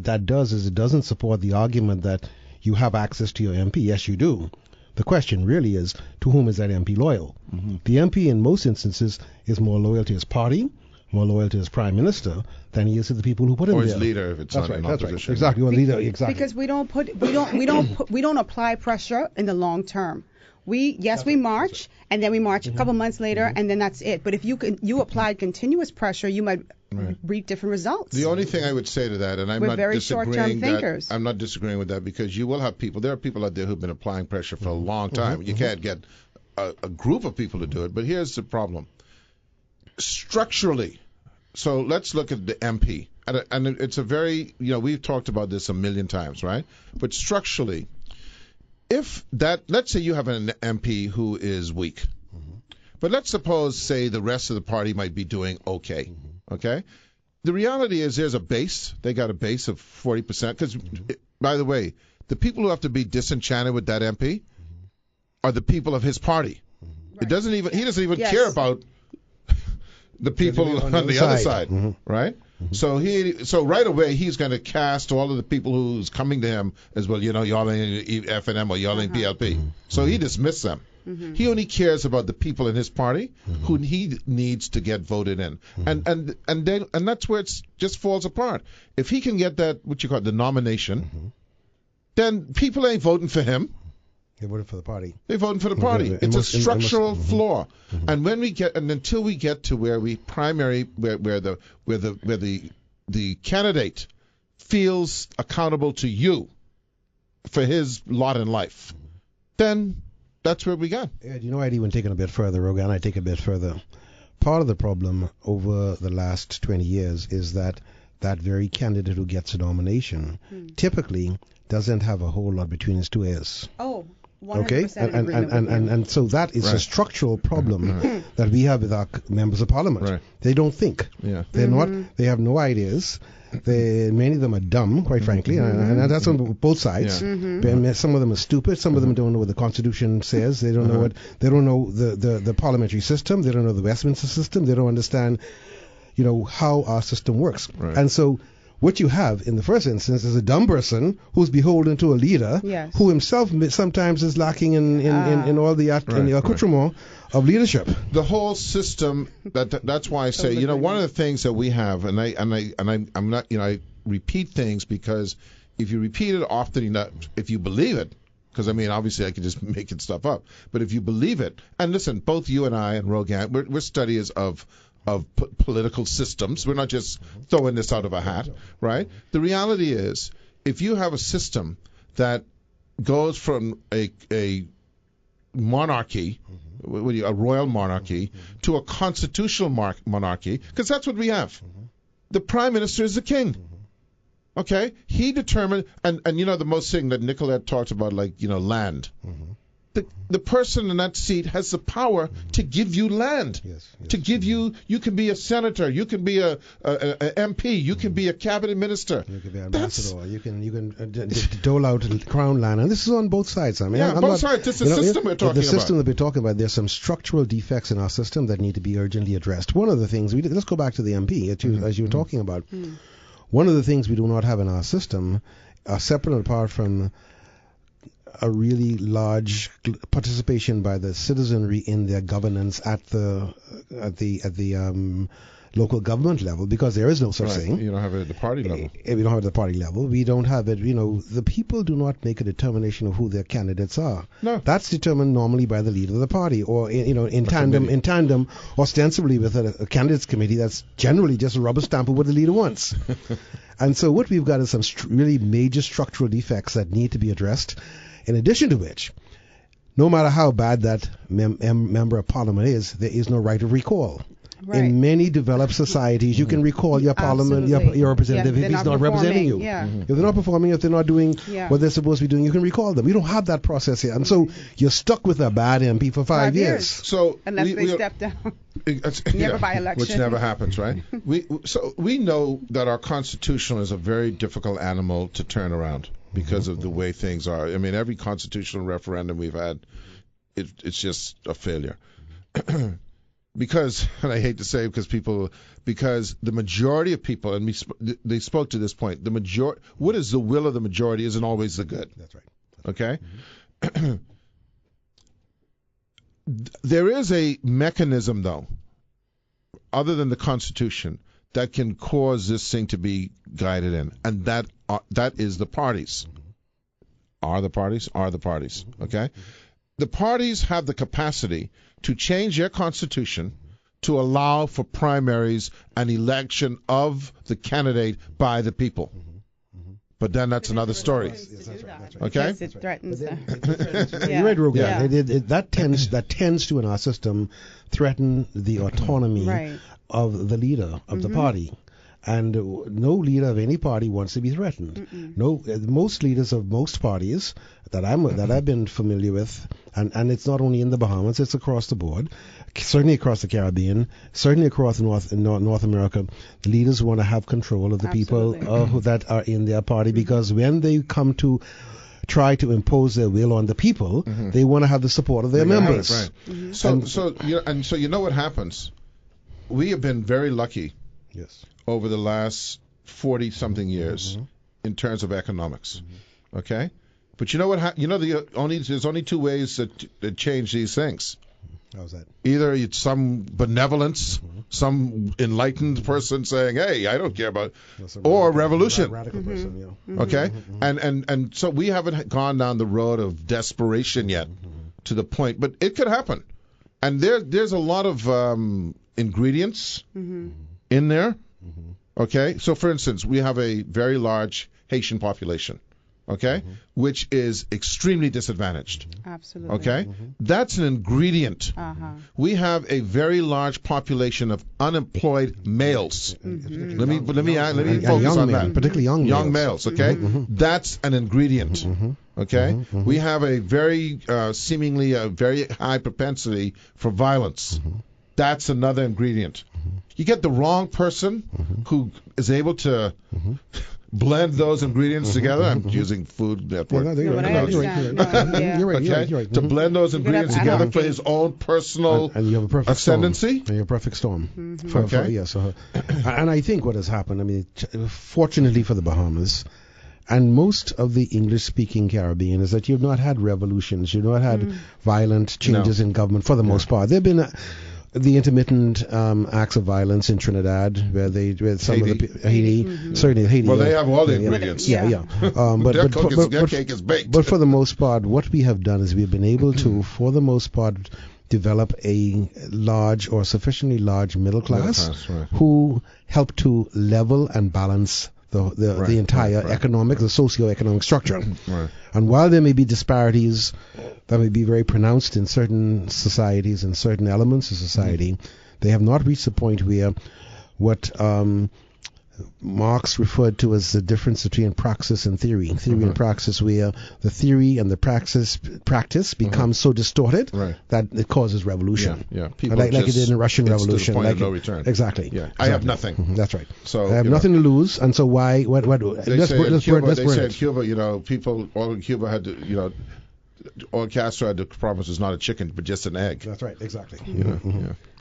that does is it doesn't support the argument that you have access to your MP. Yes, you do. The question really is, to whom is that MP loyal? The MP in most instances is more loyal to his party, more loyal to his prime minister than he is to the people who put him there.
Or his leader, if it's not in opposition.
Exactly, or leader, exactly.
Because we don't apply pressure in the long term. We march, and then we march a couple months later, and then that's it. But if you applied continuous pressure, you might reap different results.
The only thing I would say to that, and
we're very short-term thinkers.
I'm not disagreeing with that, because you will have people. There are people out there who've been applying pressure for a long time. You can't get a group of people to do it. But here's the problem. Structurally, so let's look at the MP, and it's a very, we've talked about this a million times, right? But structurally, let's say you have an MP who is weak, but let's say the rest of the party might be doing okay, okay? The reality is there's a base. They got a base of 40%, because, by the way, the people who have to be disenchanted with that MP are the people of his party. He doesn't even care about the people on the other side, right? So right away he's going to cast all of the people who's coming to him as, well, y'all ain't FNM or y'all ain't PLP. So he dismissed them. He only cares about the people in his party who he needs to get voted in, and that's where it just falls apart. If he can get that, what you call the nomination, then people ain't voting for him.
They voted for the party.
They're voting for the party. It's a structural flaw. And when we get, and until we get to where we primary, where the candidate feels accountable to you for his lot in life, then that's where we got.
Yeah, you know, I'd even take it a bit further, Rogan. I'd take it a bit further. Part of the problem over the last 20 years is that very candidate who gets a nomination typically doesn't have a whole lot between his two ears.
Oh.
Okay, and so that is a structural problem that we have with our members of parliament. Right. They don't think.
Yeah.
They're not. They have no ideas. Many of them are dumb, quite frankly, and that's on both sides. Yeah. Some of them are stupid. Some of them don't know what the Constitution says. They don't know what. They don't know the parliamentary system. They don't know the Westminster system. They don't understand, how our system works.
Right.
And so, what you have in the first instance is a dumb person who's beholden to a leader who himself sometimes is lacking in all the accoutrement of leadership.
The whole system. That's why I say, one of the things that we have, and I'm not, I repeat things because if you repeat it often enough, if you believe it, because obviously I could just making stuff up, but if you believe it, and listen, both you and I and Rogan, we're studiers of political systems. We're not just throwing this out of a hat, right? The reality is, if you have a system that goes from a monarchy, a royal monarchy, to a constitutional monarchy, because that's what we have. The prime minister is the king. Okay? He determined, and the most thing that Nicolette talked about, land. The person in that seat has the power to give you land.
Yes.
To give you can be a senator, you can be a MP, you can be a cabinet minister.
You can be an ambassador. You can dole out crown land, and this is on both sides.
Both sides. This is the system we're talking about.
The system that we're talking about. There's some structural defects in our system that need to be urgently addressed. One of the things let's go back to the MP as you were talking about. One of the things we do not have in our system, separate and apart from a really large participation by the citizenry in their governance at the local government level, because there is no such thing.
You don't have it at the party level.
We don't have it at the party level. We don't have it. The people do not make a determination of who their candidates are.
No,
that's determined normally by the leader of the party, or in tandem, ostensibly with a candidates committee that's generally just a rubber stamp of what the leader wants. And so what we've got is some really major structural defects that need to be addressed. In addition to which, no matter how bad that member of parliament is, there is no right of recall. Right. In many developed societies, you can recall your parliament, your representative if he's not representing you.
Yeah.
If they're not performing, if they're not doing what they're supposed to be doing, you can recall them. We don't have that process here. And so you're stuck with a bad MP for 5 years.
So
unless they step down. Never by election.
Which never happens, right? We know that our Constitution is a very difficult animal to turn around because of the way things are. Every constitutional referendum we've had, it's just a failure. Because, and I hate to say it, because the majority of people, and they spoke to this point, what is the will of the majority isn't always the good.
That's right.
Okay? There is a mechanism, though, other than the Constitution, that can cause this thing to be guided in, and that is the parties. Are the parties, okay? The parties have the capacity to change their constitution to allow for primaries and election of the candidate by the people. But then that's another story. Okay?
It threatens them.
You're right, Rogan. Yeah. That tends to, in our system, threaten the autonomy of the leader of the party. And no leader of any party wants to be threatened. Most leaders of most parties that I've been familiar with, and it's not only in the Bahamas, it's across the board, certainly across the Caribbean, certainly across North America, leaders want to have control of the people that are in their party, because when they come to try to impose their will on the people, they want to have the support of their members.
Right. So you know what happens? We have been very lucky.
Yes.
Over the last 40-something years in terms of economics, okay? But you know what? There's only two ways to change these things.
How's that?
Either it's some benevolence, some enlightened person saying, "Hey, I don't care about," or revolution.
Radical person, yeah.
Okay, and so we haven't gone down the road of desperation yet to the point, but it could happen. And there's a lot of ingredients in there. Okay, so for instance, we have a very large Haitian population. Okay, which is extremely disadvantaged.
Absolutely.
Okay, that's an ingredient. We have a very large population of unemployed males. Let me focus on that.
Particularly young
males. Okay, that's an ingredient. Okay, we have a very seemingly a very high propensity for violence. That's another ingredient. You get the wrong person who is able to blend those ingredients together. I'm using Food Network.
You're right.
To blend those ingredients together for his own personal
and you have a perfect
ascendancy.
And you're a perfect storm. And I think what has happened, I mean, fortunately for the Bahamas, and most of the English-speaking Caribbean, is that you've not had revolutions, you've not had violent changes in government for the most part. There have been the intermittent acts of violence in Trinidad, where some
Haiti.
of the Haiti, certainly Haiti.
Well, they have all the ingredients.
Their
cake is baked.
But for the most part, what we have done is we've been able to, for the most part, develop a large or sufficiently large middle class who help to level and balance the entire economic, the socio-economic structure. And while there may be disparities that may be very pronounced in certain societies and certain elements of society, they have not reached the point where what Marx referred to as the difference between praxis and theory and praxis, where the theory and the practice becomes so distorted that it causes revolution.
People
like it did in the Russian Revolution.
To the point of no return.
Exactly.
I have nothing.
That's right.
So
I have nothing to lose, and so why? What?
They say in Cuba, people all in Cuba had to, all Castro had to promise is not a chicken, but just an egg.
That's right. Exactly.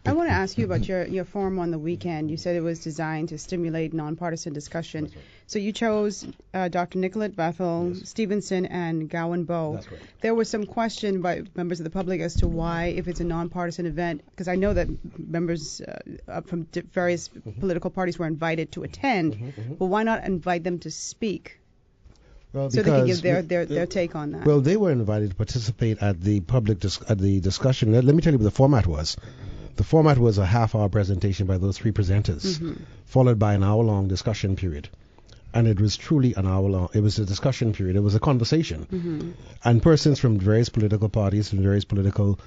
I want to ask you about your forum on the weekend. You said it was designed to stimulate nonpartisan discussion. Right. So you chose Dr. Nicolette Bethel, Stevenson, and Gowan Bowe.
That's right.
There was some question by members of the public as to why, if it's a nonpartisan event, because I know that members from various political parties were invited to attend, but why not invite them to speak?
Well,
so they can give their take on that.
Well, they were invited to participate at the public at the discussion. Let me tell you what the format was. The format was a half-hour presentation by those three presenters, followed by an hour-long discussion period. And it was truly an hour-long. It was a discussion period. It was a conversation. And persons from various political parties, from various political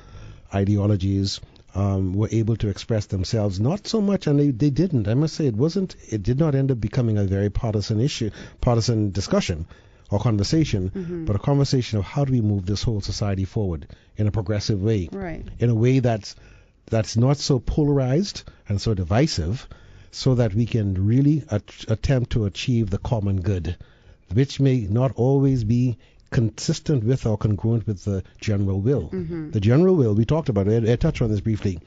ideologies, were able to express themselves. Not so much, and they didn't. I must say, it did not end up becoming a very partisan discussion or conversation, but a conversation of how do we move this whole society forward in a progressive way, in a way that's not so polarized and so divisive, so that we can really attempt to achieve the common good, which may not always be consistent with or congruent with the general will. The general will, we talked about it, I touched on this briefly,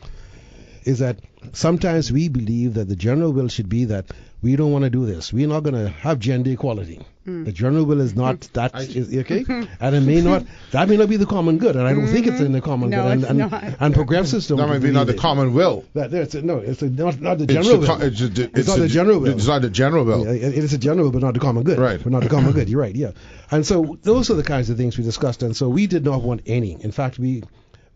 is that sometimes we believe that the general will should be that we don't want to do this. We're not going to have gender equality. The general will is not that, okay? And that may not be the common good, and I don't think it's in the common good. And progressives don't.
That might be not the common will.
It's not the general will. It's not the general will.
It's not the general will.
It is a general will, but not the common good.
Right.
But not the common good. You're right. Yeah. And so those are the kinds of things we discussed, and so we did not want any. In fact, we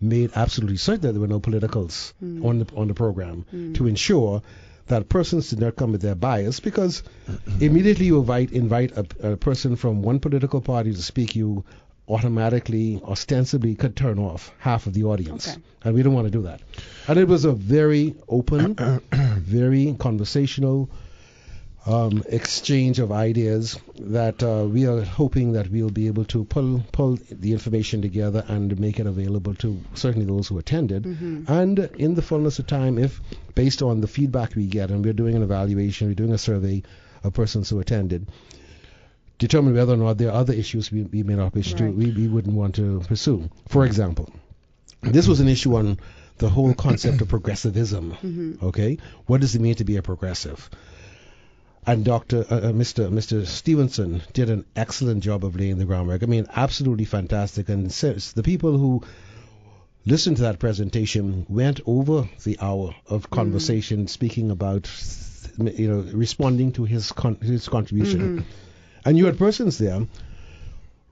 made absolutely certain that there were no politicals on the program to ensure that persons did not come with their bias, because immediately you invite a person from one political party to speak, you automatically, ostensibly could turn off half of the audience. And we don't want to do that. And it was a very open, very conversational exchange of ideas that we are hoping that we'll be able to pull the information together and make it available to certainly those who attended. And in the fullness of time, if based on the feedback we get, and we're doing an evaluation, we're doing a survey of persons who attended, determine whether or not there are other issues we may not wish to, we wouldn't want to pursue. For example, this was an issue on the whole concept of progressivism. Okay, what does it mean to be a progressive? And Mr. Stevenson did an excellent job of laying the groundwork. I mean, absolutely fantastic. And the people who listened to that presentation, went over the hour of conversation, speaking about, responding to his contribution. And you had persons there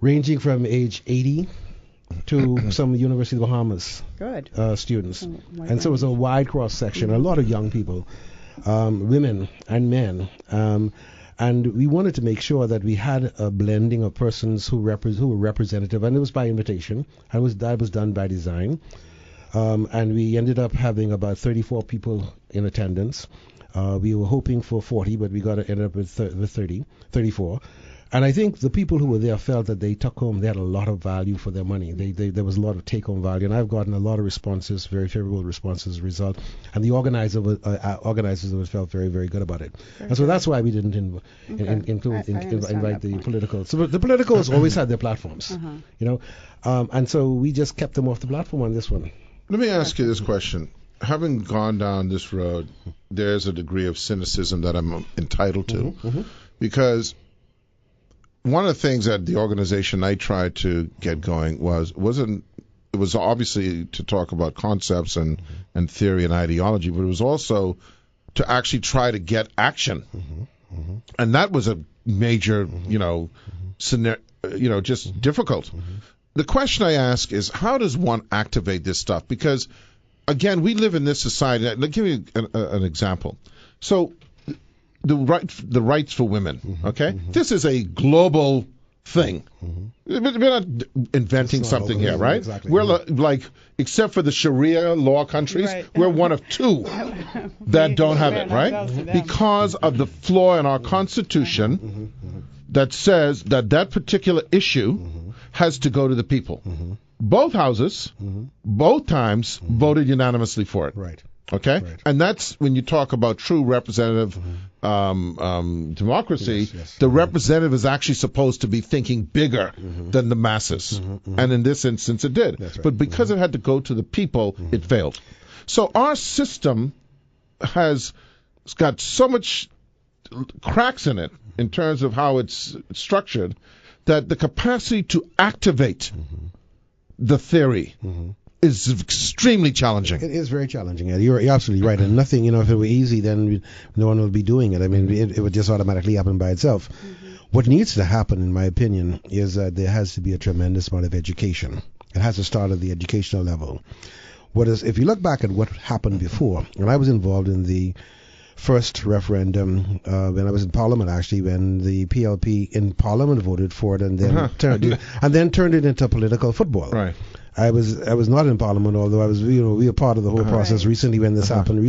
ranging from age 80 to some University of the Bahamas students. And so it was a wide cross section, a lot of young people, women and men. And we wanted to make sure that we had a blending of persons who were representative, and it was by invitation. That was done by design. And we ended up having about 34 people in attendance. We were hoping for 40, but we ended up with 34. And I think the people who were there felt that they took home, they had a lot of value for their money. There was a lot of take-home value, and I've gotten a lot of responses, very favorable responses as a result. And the organizers felt very, very good about it. And so that's why we didn't invite the political. So the politicals always had their platforms, and so we just kept them off the platform on this one.
Let me ask you this question. Having gone down this road, there's a degree of cynicism that I'm entitled to, because one of the things that the organization I tried to get going was obviously to talk about concepts and theory and ideology, but it was also to actually try to get action. And that was a major, scenario, just difficult. The question I ask is, how does one activate this stuff? Because, again, we live in this society. Let give you an example. So the rights for women, okay? This is a global thing. We're not inventing something here, right?
Exactly.
We're like, except for the Sharia law countries, we're one of two that don't have it, right? Because of the flaw in our Constitution that says that particular issue has to go to the people. Both houses, both times, voted unanimously for it.
Right.
Okay?
Right.
And that's when you talk about true representative democracy, the representative is actually supposed to be thinking bigger than the masses. And in this instance, it did.
Right.
But because it had to go to the people, it failed. So our system has got so much cracks in it in terms of how it's structured that the capacity to activate the theory is extremely challenging.
It is very challenging. You're absolutely right. And nothing, if it were easy, then no one would be doing it. I mean, it would just automatically happen by itself. What needs to happen, in my opinion, is that there has to be a tremendous amount of education. It has to start at the educational level. If you look back at what happened before, and I was involved in the first referendum when I was in Parliament, actually, when the PLP in Parliament voted for it and then turned it into political football.
Right.
I was not in Parliament, although I was, we were part of the whole process recently when this happened,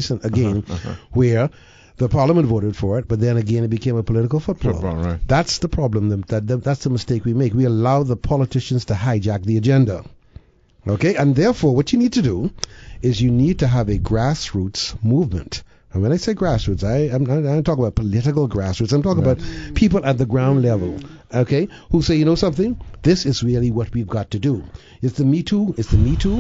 where the Parliament voted for it, but then again it became a political football.
Right.
That's the problem. That's the mistake we make. We allow the politicians to hijack the agenda. Okay, and therefore what you need to do is you need to have a grassroots movement. And when I say grassroots, I'm not talking about political grassroots. I'm talking about people at the ground level, okay, who say, something, this is really what we've got to do. It's the Me Too. It's the Me Too.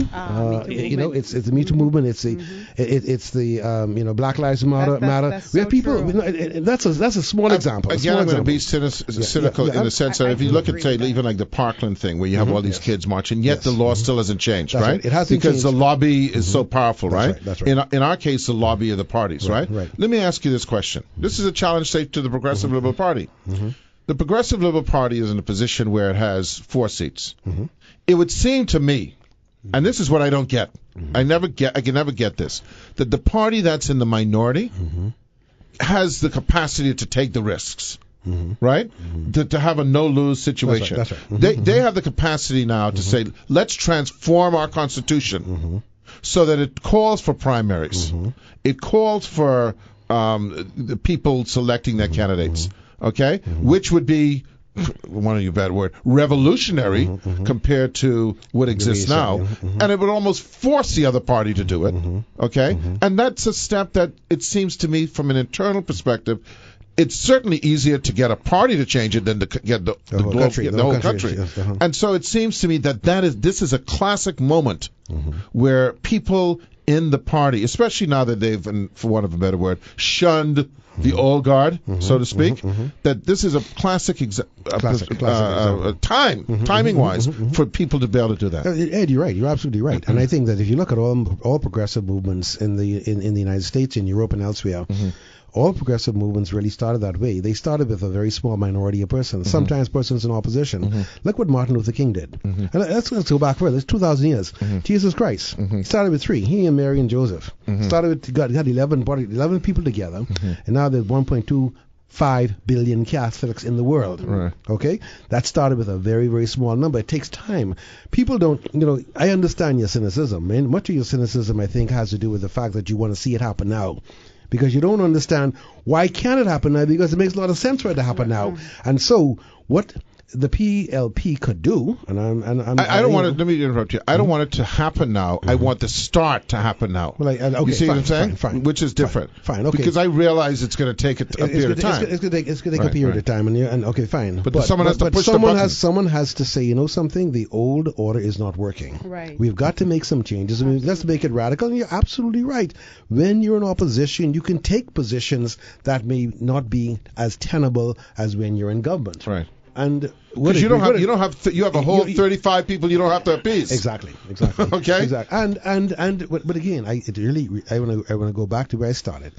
It's the Me Too movement. It's the Black Lives Matter.
That's
we have
so
people.
true.
That's a small example.
Again, I'm going to be cynical in the sense that if you look at, say, even like the Parkland thing, where you have all these kids marching, yet the law still hasn't changed,
That's
right?
It hasn't
because
changed.
the lobby is so powerful, right?
That's right.
In our case, the lobby of the parties, right? Let me ask you this question. This is a challenge, say, to the Progressive Liberal Party. The Progressive Liberal Party is in a position where it has 4 seats. It would seem to me, and this is what I don't get. I can never get this, that the party that's in the minority has the capacity to take the risks. Right? To have a no-lose situation.
That's right.
They have the capacity now to say, let's transform our Constitution so that it calls for primaries. It calls for the people selecting their candidates, okay? Which would be, one of you bad word, revolutionary compared to what exists now. And it would almost force the other party to do it, okay? And that's a step that it seems to me from an internal perspective, it's certainly easier to get a party to change it than to get the whole country. And so it seems to me that this is a classic moment where people in the party, especially now that they've, for want of a better word, shunned the old guard, so to speak, that this is a classic timing-wise, for people to be able to do that.
Ed, you're right. You're absolutely right. And I think that if you look at all progressive movements in the United States, in Europe, and elsewhere, all progressive movements really started that way. They started with a very small minority of persons, sometimes persons in opposition. Look what Martin Luther King did. And let's go back further. It's 2,000 years. Jesus Christ started with 3. He and Mary and Joseph. Started with, got 11 people together, and now there's 1.25 billion Catholics in the world.
Right.
Okay? That started with a very, very small number. It takes time. People don't, I understand your cynicism, and much of your cynicism, I think, has to do with the fact that you want to see it happen now. Because you don't understand why can't it happen now, because it makes a lot of sense for it to happen now. And so what the PLP could do, and
I don't want to, let me interrupt you. I don't want it to happen now. I want the start to happen now.
Well, okay,
you see
what
I'm saying?
Fine,
which is different.
Fine, okay.
Because I realize it's going to take a period of time.
It's going to take a period of time, and okay, fine.
But someone has to push the button.
Someone has to say, something, the old order is not working.
Right.
We've got to make some changes. Let's make it radical, and you're absolutely right. When you're in opposition, you can take positions that may not be as tenable as when you're in government.
Right.
And
because you have a whole 35 people you don't have to appease.
Exactly.
Okay.
Exactly. But again, I want to go back to where I started.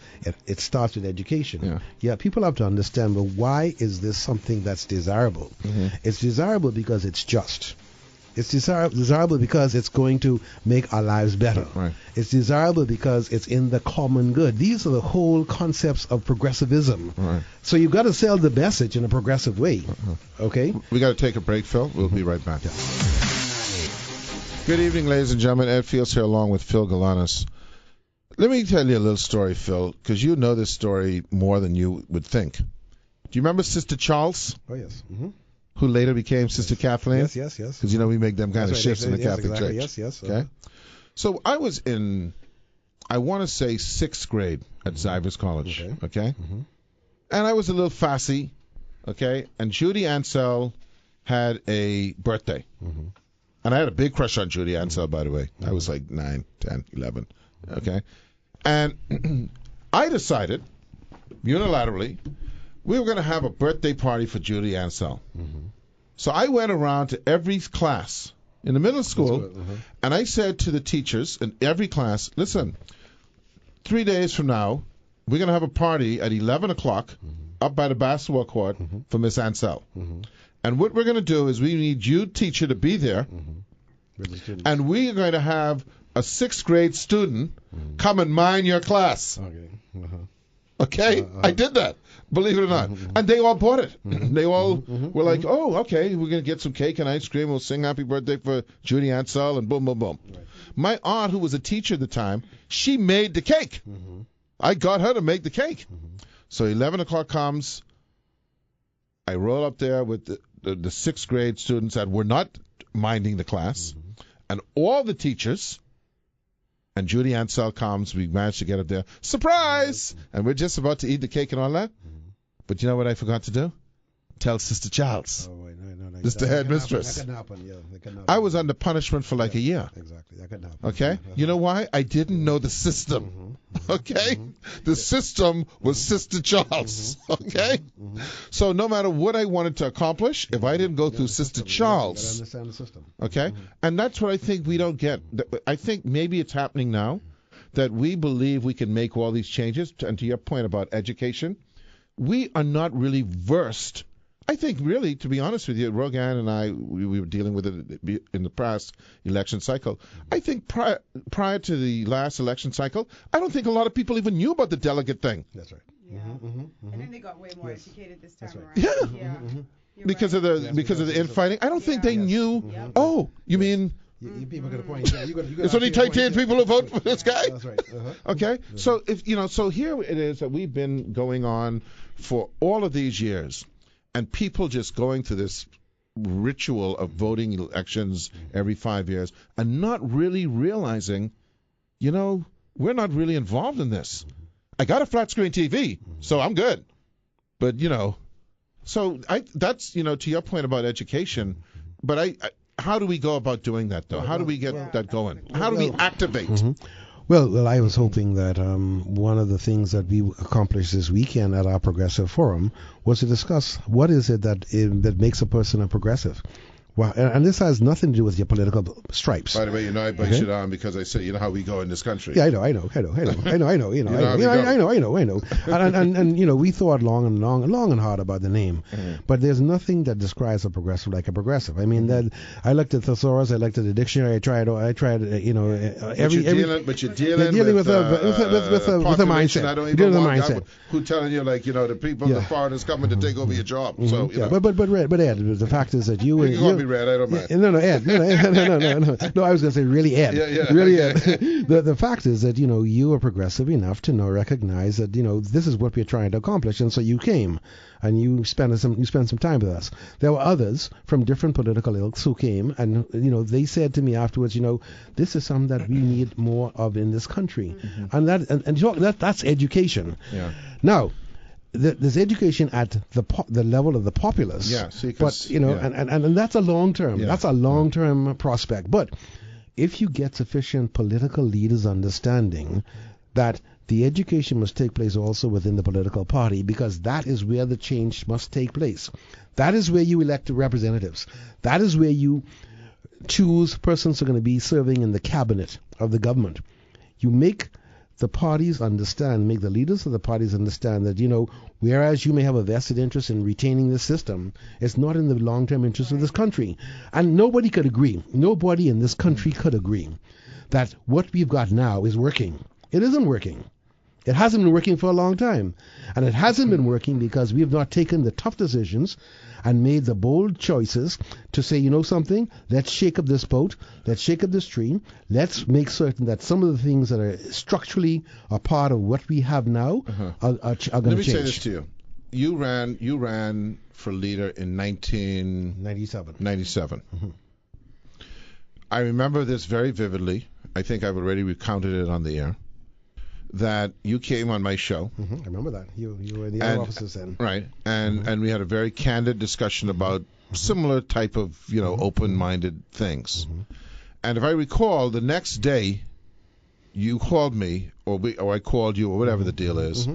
It starts with education. Yeah. People have to understand. But why is this something that's desirable? It's desirable because it's just. It's desirable because it's going to make our lives better.
Right.
It's desirable because it's in the common good. These are the whole concepts of progressivism.
Right.
So you've got to sell the message in a progressive way. Okay?
We got to take a break, Phil. We'll be right back. Good evening, ladies and gentlemen. Ed Fields here along with Phil Galanis. Let me tell you a little story, Phil, because you know this story more than you would think. Do you remember Sister Charles?
Oh, yes.
Who later became Sister Kathleen?
Yes.
Because, we make them kind of shifts in the Catholic Church.
Yes.
Okay? So I was in, I want to say, 6th grade at Zivers College. Okay? And I was a little fussy. Okay? And Judy Ansell had a birthday. And I had a big crush on Judy Ansell, by the way. I was like 9, 10, 11. Okay? And I decided, unilaterally, we were going to have a birthday party for Judy Ansell. So I went around to every class in the middle school, and I said to the teachers in every class, listen, 3 days from now, we're going to have a party at 11 o'clock up by the basketball court for Miss Ansell. And what we're going to do is we need you, teacher, to be there, and we are going to have a 6th grade student come and mind your class. Okay? I did that. Believe it or not. And they all bought it. They all were like, oh, okay, we're going to get some cake and ice cream. We'll sing happy birthday for Judy Ansell and boom, boom, boom. Right. My aunt, who was a teacher at the time, she made the cake. I got her to make the cake. So 11 o'clock comes. I roll up there with the 6th grade students that were not minding the class. And all the teachers. And Judy Ansell comes. We managed to get up there. Surprise! And we're just about to eat the cake and all that. But you know what I forgot to do? Tell Sister Charles.
Oh, wait, no.
This is the headmistress.
That can happen, yeah. That can happen.
I was under punishment for like a year.
Exactly. That can happen.
Okay? You know why? I didn't know the system. Okay? The system was Sister Charles. Okay? So no matter what I wanted to accomplish, if I didn't go through Sister Charles.
You gotta understand the system.
Okay? And that's what I think we don't get. I think maybe it's happening now that we believe we can make all these changes. And to your point about education, we are not really versed. I think really, to be honest with you, Rogan and I, we were dealing with it in the past election cycle. I think prior to the last election cycle, I don't think a lot of people even knew about the delegate thing.
That's right.
Yeah. And then they got way more educated this time around.
Yeah. Because of the infighting. I don't think they knew. Oh, you mean...
People got a point.
It's only Titanian people who vote for this guy.
That's right.
Okay, so so here it is that we've been going on for all of these years, and people just going through this ritual of voting elections every 5 years and not really realizing, we're not really involved in this. I got a flat screen TV, so I'm good. But so that's to your point about education, but how do we go about doing that, though? How do we get that going? How do we activate?
Well, I was hoping that one of the things that we accomplished this weekend at our Progressive Forum was to discuss what is it that makes a person a progressive. Well, and this has nothing to do with your political stripes.
By the way, I bite you down because I say, how we go in this country.
Yeah, I know. And we thought long and hard about the name, but there's nothing that describes a progressive like a progressive. I mean, that I looked at thesaurus, I looked at the dictionary, I tried, But
you're dealing with a
mindset.
I don't even want mindset. Who telling you the people, the foreigners coming to take over your job. So
but Ed, the fact is that you
Red, I don't mind.
No, Ed. No, I was going to say really Ed.
Yeah.
Really Ed. The fact is that, you are progressive enough to recognize that, this is what we're trying to accomplish. And so you came and you spent some time with us. There were others from different political ilks who came and, they said to me afterwards, this is something that we need more of in this country. And that's education.
Yeah.
Now, there's education at the level of the populace.
Yeah,
and that's a long term. That's a long term prospect. But if you get sufficient political leaders understanding that the education must take place also within the political party, because that is where the change must take place. That is where you elect representatives. That is where you choose persons who are going to be serving in the cabinet of the government. You make the parties make the leaders of the parties understand that, whereas you may have a vested interest in retaining this system, it's not in the long-term interest of this country. And nobody could agree. Nobody in this country could agree that what we've got now is working. It isn't working. It hasn't been working for a long time. And it hasn't been working because we have not taken the tough decisions and made the bold choices to say, something, let's shake up this boat, let's shake up this tree, let's make certain that some of the things that are structurally a part of what we have now are going to change.
Let me say this to you. You ran for leader in 1997. I remember this very vividly. I think I've already recounted it on the air. That you came on my show.
I remember that. You were in the other offices then.
Right. And we had a very candid discussion about similar type of, open-minded things. And if I recall, the next day you called me or I called you or whatever the deal is,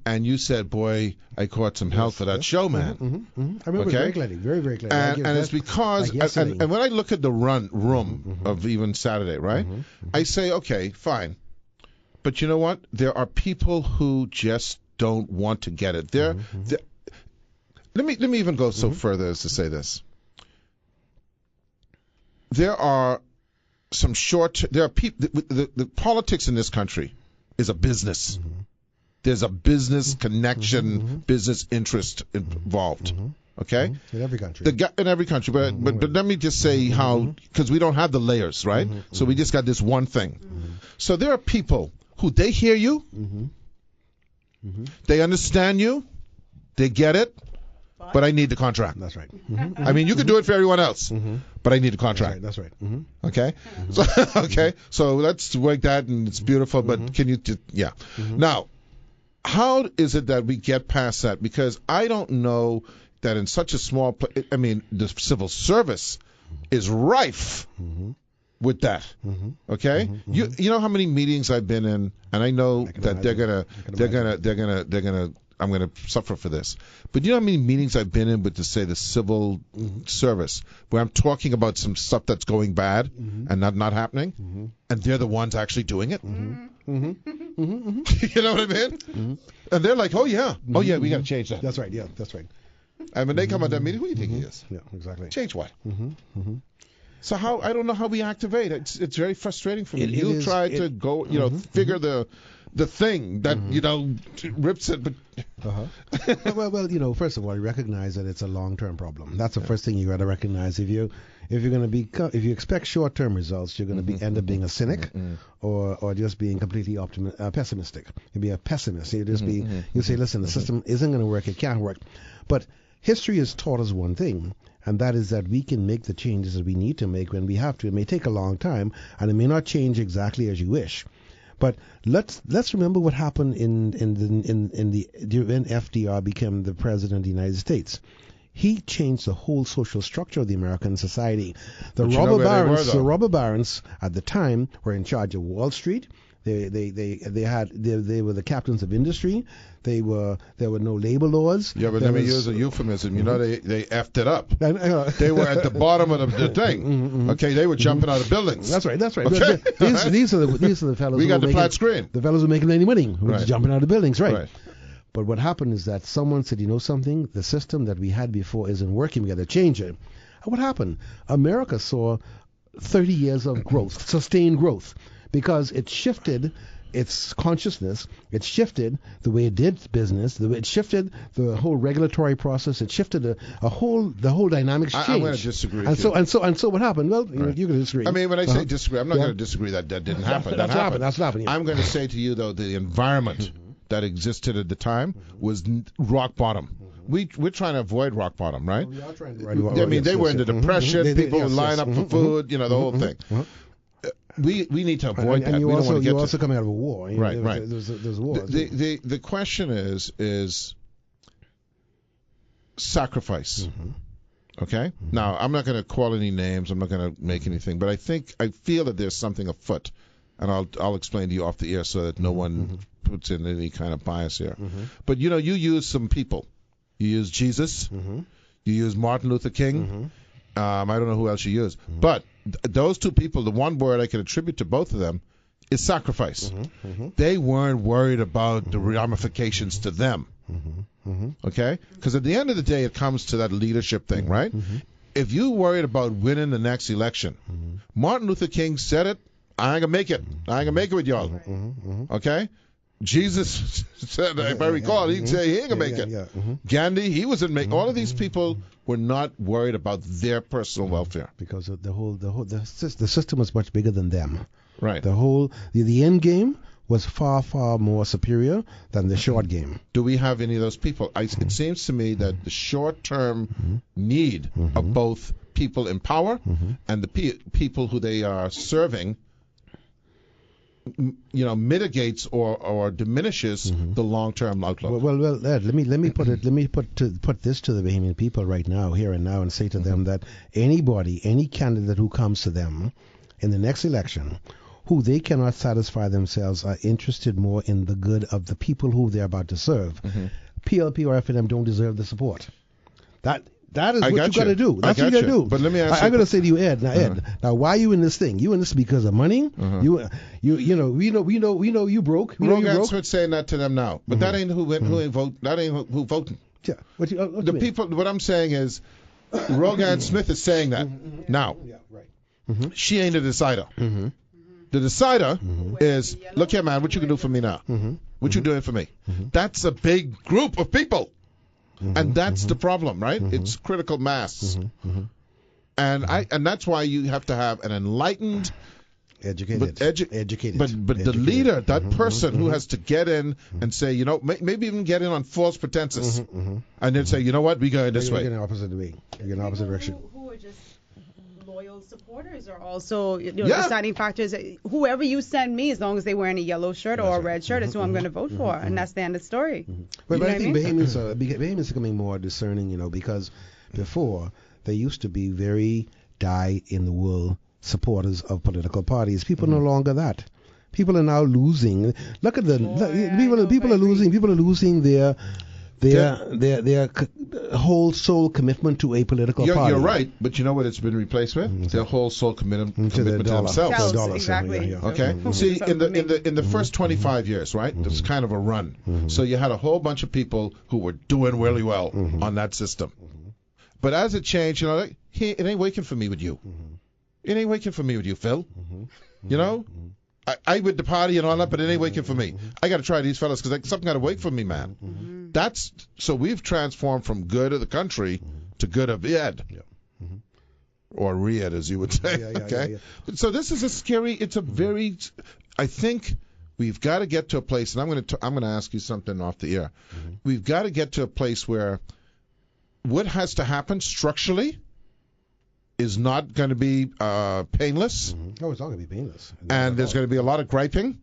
and you said, boy, I caught some hell for that show, man.
I remember very clearly, very, very clearly.
And it's because, and when I look at the room of even Saturday, right, I say, okay, fine. But you know what? There are people who just don't want to get it. Let me even go so further as to say this. There are some there are people. The politics in this country is a business. There's a business connection, business interest involved. Okay?
In every country.
In every country. But let me just say how, because we don't have the layers, right? So we just got this one thing. So there are people who they hear you, they understand you, they get it, but I need the contract.
That's right.
I mean, you can do it for everyone else, but I need the contract.
That's right.
Okay? So let's work that, and it's beautiful, but can you Now, how is it that we get past that? Because I don't know that in such a small place, the civil service is rife with that. Okay? You know how many meetings I've been in, and I know that they're gonna I'm gonna suffer for this. But you know how many meetings I've been in with the civil service where I'm talking about some stuff that's going bad and not happening, and they're the ones actually doing it. You know what I mean? And they're like, oh yeah, we got to change that.
That's right. Yeah, that's right.
And when they come at that meeting, who do you think he is?
Yeah, exactly.
Change what? So I don't know how we activate. It's very frustrating for me. You try to go, figure the thing that rips it, but
well, first of all, you recognize that it's a long-term problem. That's the first thing you got to recognize. If you expect short-term results, you're going to end up being a cynic or just being completely pessimistic. You'll be a pessimist. You say, listen, the system isn't going to work. It can't work. But history has taught us one thing. And that is that we can make the changes that we need to make when we have to. It may take a long time, and it may not change exactly as you wish. But let's remember what happened when FDR became the president of the United States. He changed the whole social structure of the American society. The robber barons at the time were in charge of Wall Street. They were the captains of industry. There were no labor laws.
Yeah, but let me use a euphemism. You know, they effed it up. They were at the bottom of the thing. Okay, they were jumping out of buildings.
That's right. Okay. These are the fellows.
We got the flat screen.
The fellows who making any money, who were jumping out of buildings, right? But what happened is that someone said, you know something, the system that we had before isn't working. We got to change it. And what happened? America saw 30 years of growth, sustained growth, because it shifted its consciousness, it shifted the way it did business, it shifted the whole regulatory process, it shifted the whole dynamics changed. I'm
going to disagree.
And so what happened? Well, you can disagree.
I mean, when I say disagree, I'm not going to disagree that didn't happen. That happened.
That's happening.
I'm going to say to you though, the environment that existed at the time was rock bottom. We're trying to avoid rock bottom, right?
We are trying to avoid. I
mean, they were in the depression. People would line up for food. You know, the whole thing. We need to avoid that.
And you
we
also,
don't want to get
also coming out of a war.
Right.
There's a war.
The question is sacrifice. Okay? Now, I'm not going to call any names. I'm not going to make anything. But I feel that there's something afoot. And I'll explain to you off the air so that no one puts in any kind of bias here. But, you know, you use some people. You use Jesus. You use Martin Luther King. I don't know who else you use. But those two people, the one word I can attribute to both of them is sacrifice. They weren't worried about the ramifications to them. Okay? Because at the end of the day, it comes to that leadership thing, right? If you worried about winning the next election, Martin Luther King said it, I ain't gonna make it. I ain't gonna make it with y'all. Okay? Jesus said, if I recall, he'd say he ain't gonna make it. Gandhi, he wasn't making. All of these people were not worried about their personal welfare
because of the system was much bigger than them.
Right.
The end game was far more superior than the short game.
Do we have any of those people? It seems to me that the short-term need of both people in power and the people who they are serving, you know, mitigates or diminishes the long-term outlook.
Well, Ed, let me put this to the Bahamian people right now, here and now, and say to them that any candidate who comes to them in the next election, who they cannot satisfy themselves, are interested more in the good of the people who they're about to serve. PLP or FNM don't deserve the support. That is what you got to do. That's what you got to do.
But let me ask you.
I'm going to say to you, Ed. Now, Ed. Now, why are you in this thing? You in this because of money? You know, we know you broke.
Rogan Smith saying that to them now, but that ain't who ain't vote. That ain't who voting.
Yeah. What
the people. What I'm saying is, Rogan Smith is saying that now.
Yeah. Right.
She ain't a decider. The decider is, look here, man. What you can do for me now? What you doing for me? That's a big group of people. And that's the problem, right? It's critical mass. And that's why you have to have an enlightened,
educated.
But the leader, that person who has to get in and say, you know, maybe even get in on false pretenses, and then say, you know what, we go this way.
You're going opposite way. You're going opposite direction.
Who are just loyal supporters are also deciding factors. Whoever you send me, as long as they wearing a yellow shirt or a red shirt, is who I'm going to vote for, and that's the end of the story.
But I think Bahamians are becoming more discerning, you know, because before they used to be very die-in-the-wool supporters of political parties. People no longer that. People are now losing. Look at people are losing their whole soul commitment to a political party.
You're right, but you know what it's been replaced with? Their whole soul commitment to
themselves. Exactly.
Okay. See, in the first 25 years, right? There's kind of a run. So you had a whole bunch of people who were doing really well on that system. But as it changed, you know, it ain't working for me with you. It ain't working for me with you, Phil. You know. I with the party and all that, but it ain't working for me. I got to try these fellas because something got to wait for me, man. So we've transformed from good of the country to good of Ed, or Ried, as you would say. Okay. So this is a scary. It's a very. I think we've got to get to a place, and I'm going to ask you something off the air. We've got to get to a place where what has to happen structurally is not going to be painless.
No, it's not going to be painless.
And there's going to be a lot of griping.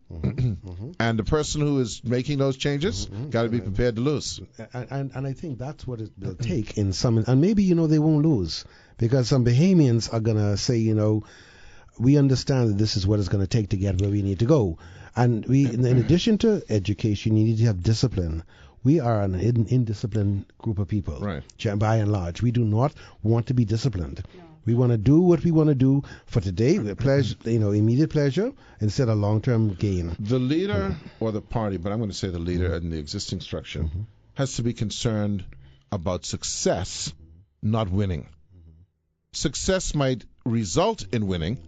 And the person who is making those changes got to be prepared to lose.
And I think that's what it will take in some. And maybe, you know, they won't lose because some Bahamians are going to say, you know, we understand that this is what it's going to take to get where we need to go. And in addition to education, you need to have discipline. We are an indisciplined group of people,
right?
By and large, we do not want to be disciplined. No. We want to do what we want to do for today, with pleasure, immediate pleasure, instead of long-term gain.
The leader or the party, but I'm going to say the leader in the existing structure, has to be concerned about success, not winning. Success might result in winning,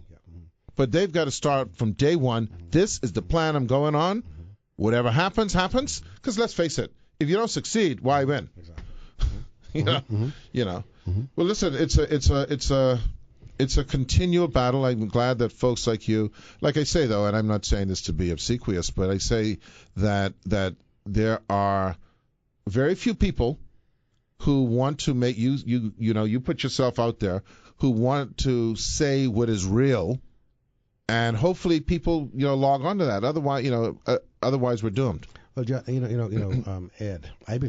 but they've got to start from day one. This is the plan I'm going on. Whatever happens, happens. Because let's face it, if you don't succeed, why win?
Exactly.
Well, listen, it's a continual battle. I'm glad that folks like you, like I say though, and I'm not saying this to be obsequious, but I say that there are very few people who want to make you put yourself out there, who want to say what is real, and hopefully people log on to that. Otherwise we're doomed.
Well, Ed, I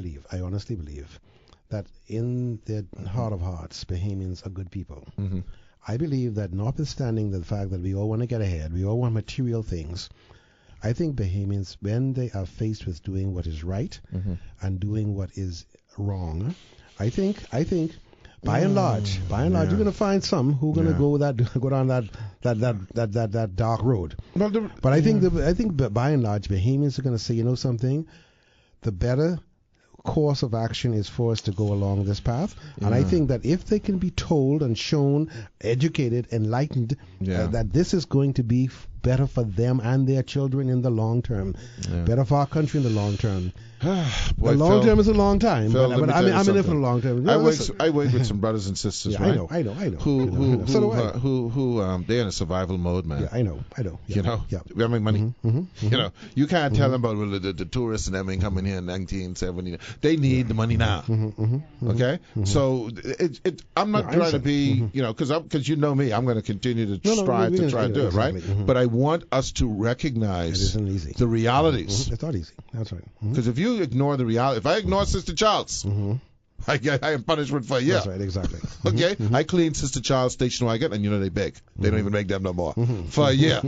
honestly believe that in their heart of hearts, Bahamians are good people.
Mm-hmm.
I believe that notwithstanding the fact that we all want to get ahead, we all want material things, I think Bahamians, when they are faced with doing what is right and doing what is wrong, I think by and large, you're going to find some who are going to go down that dark road. But I think by and large, Bahamians are going to say, something, the better course of action is for us to go along this path. And I think that if they can be told and shown, educated, enlightened, that this is going to be better for them and their children in the long term, better for our country in the long term.
Boy,
the long term is a long time,
Phil,
but I'm in it for the long term.
I work with some brothers and sisters, right?
I know.
Who they're in a survival mode, man.
Yeah, I know.
We make money. You can't tell them about the tourists and everything coming here in 1970. They need the money now. Okay, so I'm not trying to be, because me, I'm going to continue to strive to try to do it, right? But I want us to recognize the realities.
It's not easy. That's right.
Because if you ignore the reality, if I ignore Sister Charles, I am punishment for a year.
That's right, exactly.
Okay? I clean Sister Charles station wagon, and they beg. They don't even make them no more. For a year.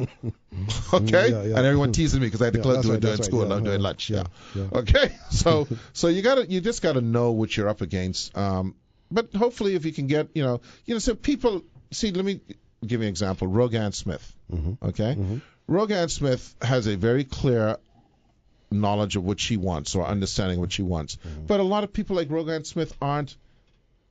Okay? And everyone teasing me because I had to do it during school and I'm doing lunch. Okay? So you just got to know what you're up against. But hopefully if you can get, so people, see, let me give you an example. Rogan Smith. Okay? Rogan Smith has a very clear knowledge of what she wants or understanding what she wants. But a lot of people like Rogan Smith aren't,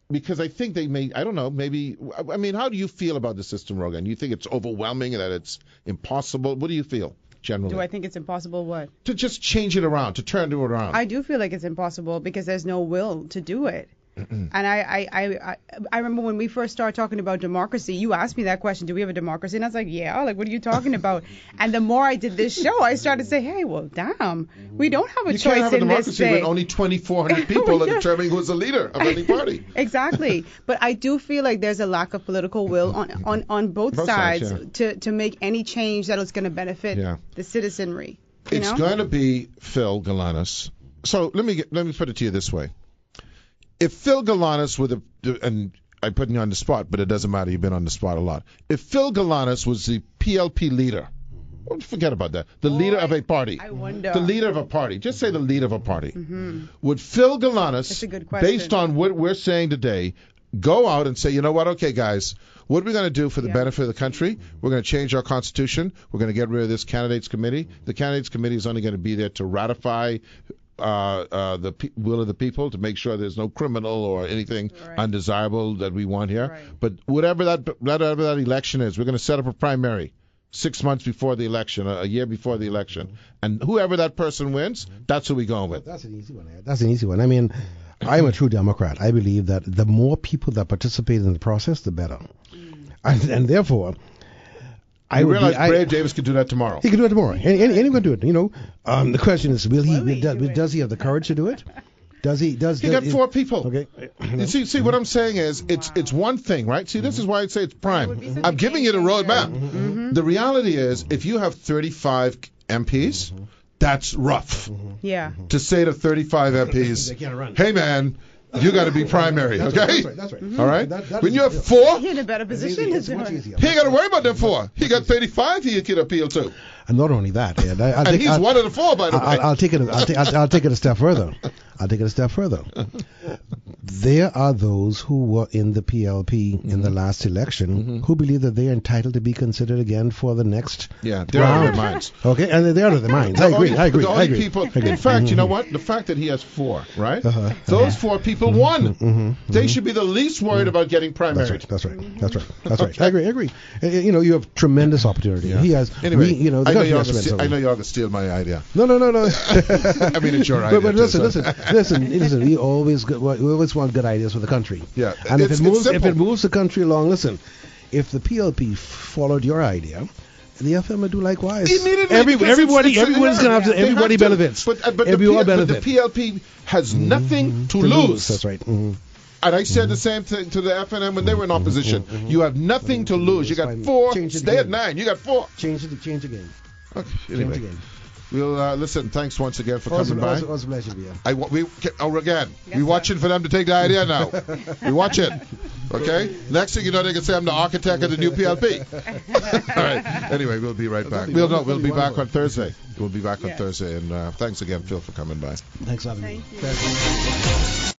because I think they may, I don't know, maybe, I mean, how do you feel about the system, Rogan? You think it's overwhelming and that it's impossible? What do you feel generally?
Do I think it's impossible what?
To just change it around, to turn it around.
I do feel like it's impossible because there's no will to do it. And I remember when we first started talking about democracy, you asked me that question, do we have a democracy? And I was like, yeah, like, what are you talking about? And the more I did this show, I started to say, hey, well, damn, we don't have a choice in this thing. You can't have a democracy
when only 2,400 people are determining who's the leader of any party.
Exactly. But I do feel like there's a lack of political will on both sides to make any change that is going to benefit the citizenry.
It's going to be Phil Galanis. So let me put it to you this way. If Phil Galanis and I'm putting you on the spot, but it doesn't matter, you've been on the spot a lot. If Phil Galanis was the PLP leader, forget about that, the leader of a party,
I wonder.
The leader of a party, just say the leader of a party, would Phil Galanis, based on what we're saying today, go out and say, you know what, okay guys, what are we going to do for the benefit of the country? We're going to change our constitution. We're going to get rid of this candidates committee. The candidates committee is only going to be there to ratify the will of the people, to make sure there's no criminal or anything undesirable that we want here.
Right.
But whatever that election is, we're going to set up a primary 6 months before the election, a year before the election, and whoever that person wins, that's who we're going with.
That's an easy one, Ed. That's an easy one. I mean, I'm a true Democrat. I believe that the more people that participate in the process, the better. And therefore,
I realize Brave Davis could do that tomorrow.
He could do it tomorrow. Anyone can do it. The question is, does he have the courage to do it? He
got 4 people.
Okay.
See, what I'm saying is, it's one thing, right? See, this is why I say it's prime. I'm giving you the roadmap. The reality is, if you have 35 MPs, that's rough.
Yeah.
To say to 35 MPs,
they can't run.
Hey man, You got to be primary, okay?
That's right.
All right. When you have 4,
you're in a better position.
It's much easier.
He ain't got to worry about them 4. He got 35. He can appeal to.
And not only that,
he's one of the 4, by the way.
I'll take it a step further. There are those who were in the PLP in the last election who believe that they are entitled to be considered again for the next
they're out of their minds.
Okay, and they're out of their minds. I agree.
People, in fact, you know what? The fact that he has 4, right? Those 4 people won. They should be the least worried about getting primary.
That's right. I agree. You have tremendous opportunity. He has.
Anyway, I know you're going to steal my idea.
No.
I mean, it's your idea.
But listen. We always want good ideas for the country.
Yeah.
And if it moves the country along, listen, if the PLP followed your idea, the FM would do likewise. Everybody benefits.
But the PLP has nothing to lose.
That's right.
And I said the same thing to the FNM when they were in opposition. You have nothing to lose. You got 4. Stay at 9. You got 4.
Change the game.
Okay. Anyway. We'll listen. Thanks once again for coming by.
It was a pleasure, Bia.
We're watching for them to take the idea now. We watch it. Okay. Next thing you know, they can say I'm the architect of the new PLP. All right. Anyway, we'll be right back. We'll be back on Thursday. We'll be back on Thursday. And thanks again, Phil, for coming by.
Thanks, Avi.
Thank you.